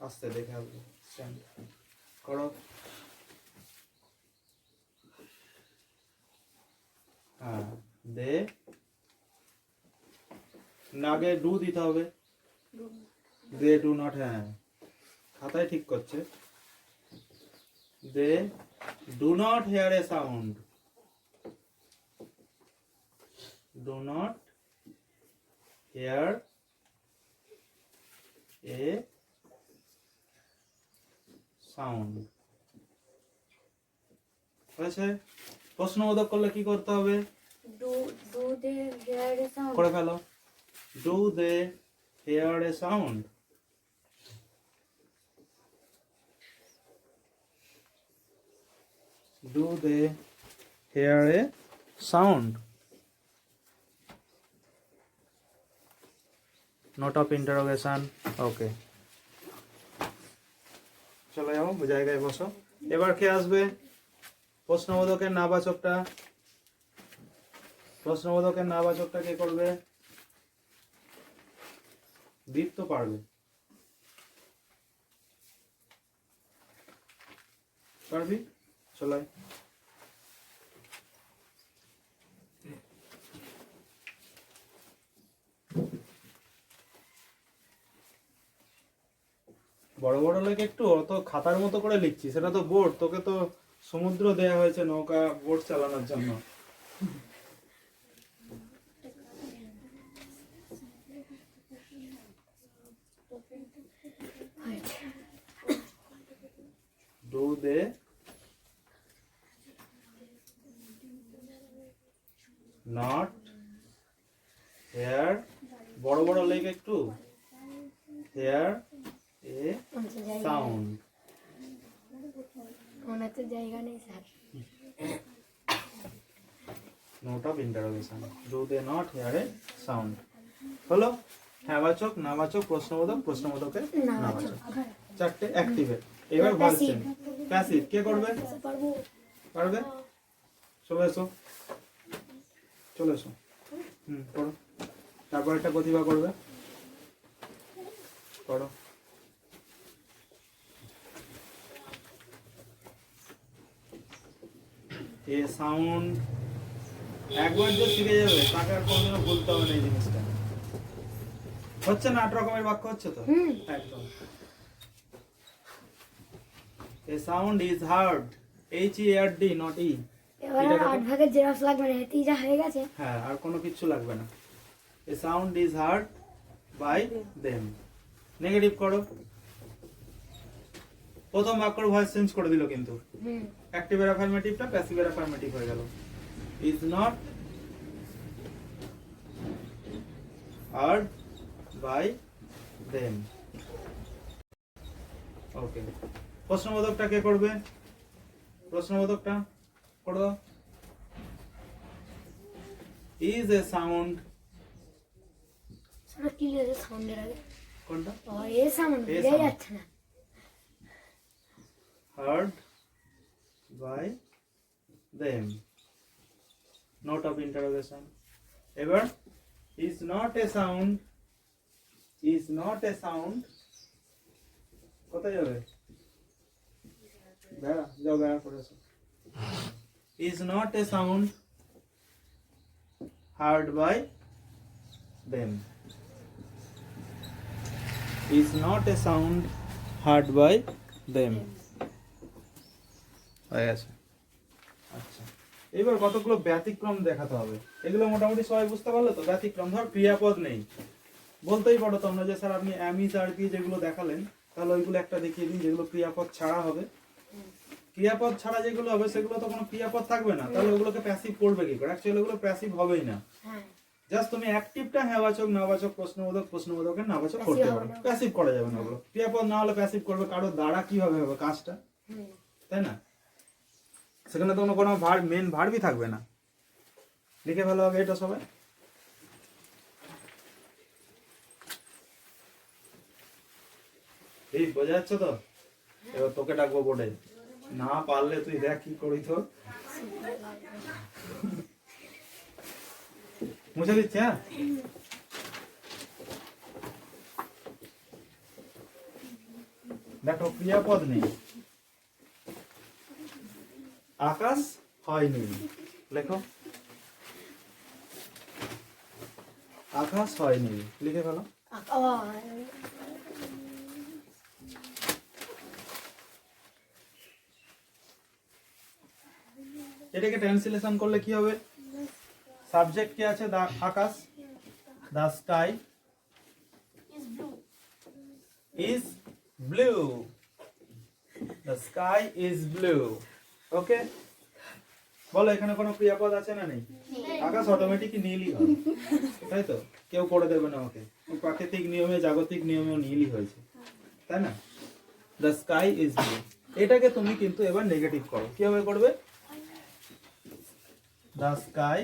আস্তে দেখে আসবে। চেঞ্জ করো। হ্যাঁ, দে নাগে ডু দিতে হবে, দে ডু নট, হ্যাঁ খাতায় ঠিক করছে। They do not hear a sound, do not hear a sound. হয়েছে? প্রশ্নবোধক করলে কি করতে হবে? Do do they hear a sound. করে ফেলো। Do they hear a sound, do they hear a sound. Note of interrogation. Okay, চলে যাও জায়গায় বসো। এবার কে আসবে? প্রশ্নবোধকের নাবাচকটা, প্রশ্নবোধকের নাবাচকটা কে করবে? দীপ তো পারবে, পারবি? চলে আয়। বড় বড় লেখ একটু, অত খাতার মতো করে লিখছি, সেটা তো বোর্ড, তোকে তো সমুদ্র দেয়া হয়েছে নৌকা বোট চালানোর জন্য। ডু দে নট হেয়ার, বড় বড় লেখ একটু, হেয়ার এ সাউন্ড। ওনাতে জায়গা নেই sir. Note of interrogation, do they not hear a sound. হলো? হ্যাঁবাচক, নাবাচক, প্রশ্নবোধক, প্রশ্নবোধকের নাবাচক, চারটে অ্যাক্টিভেট। এবার ভার্সেন প্যাসিভ কে করবে? পারবো। পারবে? চলে এসো, চলে এসো। করো। তারপর একটা প্রতিভা করবে, করো। এ সাউন্ড একবার যে শিখে যাবে তাকে আর কোনোদিনও ভুলতে হবে না এই জিনিসটা। হচ্ছে না? 8 রকমের বাক্য হচ্ছে তো? একদম। A sound is heard, HEARD, not E. এবার আর 8 ভাগের জেরক্স লাগবে না, এতেই যা হয়ে গেছে। হ্যাঁ, আর কোনো কিছু লাগবে না। A sound is heard by them. Negative করো। প্রথম বাক্যর ভয়েস চেঞ্জ করে দিল কিন্তু। অ্যাক্টিভের অ্যাফার্মেটিভটা প্যাসিভের অ্যাফার্মেটিভ হয়ে গেল। Is not heard by them. Okay, প্রশ্নবোধকটা কে করবে? প্রশ্নবোধকটা করে দাও। ইজ এ সাউন্ড, সেটা কি লিখেছে সাউন্ডের আগে? কোনটা? ও এ সাউন্ড এ বোঝাই sound। যাচ্ছে না। heard by them, note of interrogation। এবার is not a sound, is not a sound, কোথায় যাবে? বেড়া, যাও বেড়া করে এসো। is not a sound heard by them, is not a sound heard by them। হয়ে গেছে। আচ্ছা, এবার কতগুলো ব্যতিক্রম দেখাতে হবে। এগুলো মোটামুটি সবাই বুঝতে পারলো তো? ব্যতিক্রম, ধর ক্রিয়াপদ নেই, বলতেই পারো তোমরা যে স্যার আপনি অ্যামিজ আর কি যেগুলো দেখালেন, তাহলে ওইগুলো একটা দেখিয়ে দিন যেগুলো ক্রিয়াপদ ছাড়া হবে। ক্রিয়াপদ ছাড়া যেগুলো হবে সেগুলো তো কোনো ক্রিয়াপদ থাকবে না, তাহলে ওগুলোকে প্যাসিভ করবে কি করে? অ্যাকচুয়ালি ওগুলো প্যাসিভ হবেই না। জাস্ট তুমি অ্যাক্টিভটা হ্যাঁবাচক, নাবাচক, প্রশ্নবোধক, প্রশ্নবোধকের নাবাচক করতে পারো, প্যাসিভ করা যাবে না ওগুলো। ক্রিয়াপদ না হলে প্যাসিভ করবে কারো দ্বারা, কিভাবে হবে কাজটা, তাই না? সেখানে তো কোনো মেন ভার্বই থাকবে না। লিখে ভালো হবে এটা সবাই। এই বোঝা যাচ্ছে তো? এবার তোকে ডাকবো বোর্ডে, না পারলে তুই দেখ কি করি। তো মুছে দিচ্ছে। হ্যাঁ, দেখো ক্রিয়াপদ নেই, আকাশ হয় নীল, লেখো আকাশ হয় নীল, লিখে ফেলো। এটাকে ট্রান্সলেশন করলে কি হবে? সাবজেক্ট কি আছে? আকাশ, the sky Is blue. is blue, the sky is blue. Okay, বলো এখানে কোনো ক্রিয়াপদ আছে না নেই? আকাশ অটোমেটিক নীলই হবে, তাই তো? কেউ করে দেবে না ওকে, প্রাকৃতিক নিয়মে জাগতিক নিয়মেও নীলই হয়েছে, তাই না? The sky is blue. এটাকে তুমি কিন্তু এবার নেগেটিভ করো, কিভাবে করবে? দ্য স্কাই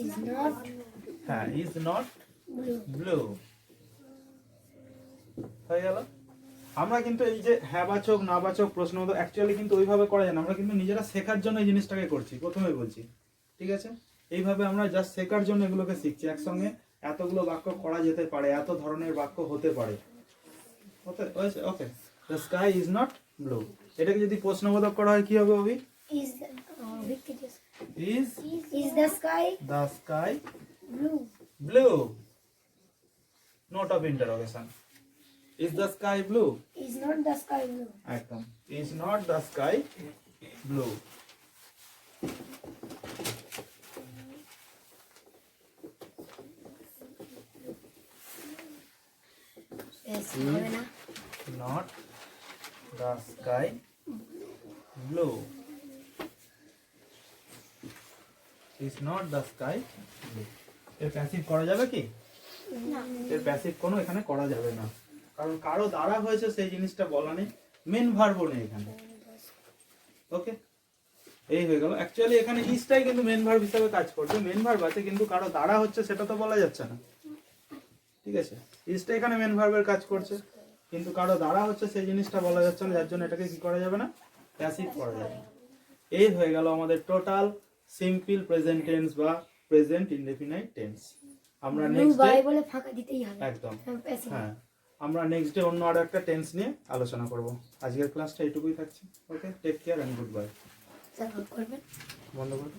is not হ্যাঁ ইজ নট blue. ব্লু হয়ে গেল। আমরা কিন্তু এই যে হ্যাঁ বাচক না বাচক প্রশ্ন তো অ্যাকচুয়ালি কিন্তু ওইভাবে করা যায় না, আমরা কিন্তু নিজেরা শেখার জন্য এই জিনিসটাকে করছি, প্রথমে বলছি, ঠিক আছে? এইভাবে আমরা জাস্ট শেখার জন্য এগুলোকে শিখছি। একসঙ্গে এতগুলো বাক্য করা যেতে পারে, এত ধরনের বাক্য হতে পারে। Okay, the sky is not blue. এটাকে যদি প্রশ্নবোধক করা হয় কি হবে Abhi? Is is the sky the sky blue? Blue? Note of interrogation. Is the sky blue? Is not the sky blue? একদম, is not the sky blue. Yes, হবে না। Not the sky blue. Is not the sky blue. এর প্যাসিভ করা যাবে কি? এর প্যাসিভ কোনো এখানে করা যাবে না, কারণ কারো দ্বারা হয়েছে সেই জিনিসটা বলা নেই, মেন ভার্বও নেই এখানে। ওকে, এই হয়ে গেল। অ্যাকচুয়ালি এখানে ইজটাই কিন্তু মেন ভার্ব হিসেবে কাজ করছে, মেন ভার্ব আছে কিন্তু কারো দ্বারা হচ্ছে সেটা তো বলা যাচ্ছে না, ঠিক আছে? ইজটা এখানে মেন ভার্বের কাজ করছে কিন্তু কারো দ্বারা হচ্ছে সেই জিনিসটা বলা যাচ্ছে না, যার জন্য এটাকে কি করা যাবে না? প্যাসিভ করা যাবে না। এই হয়ে গেল আমাদের টোটাল সিম্পল প্রেজেন্ট টেন্স বা প্রেজেন্ট ইনডেফিনাইট টেন্স। আমরা Blue নেক্সট by ডে বলে ফাঁকা দিতেই হবে। একদম Passive. হ্যাঁ, আমরা নেক্সট ডে অন্য আরো একটা টেন্স নিয়ে আলোচনা করব। আজকের ক্লাসটা এইটুকুই থাকছে। Okay, take care and goodbye. Sir করবেন। বন্ধ করুন।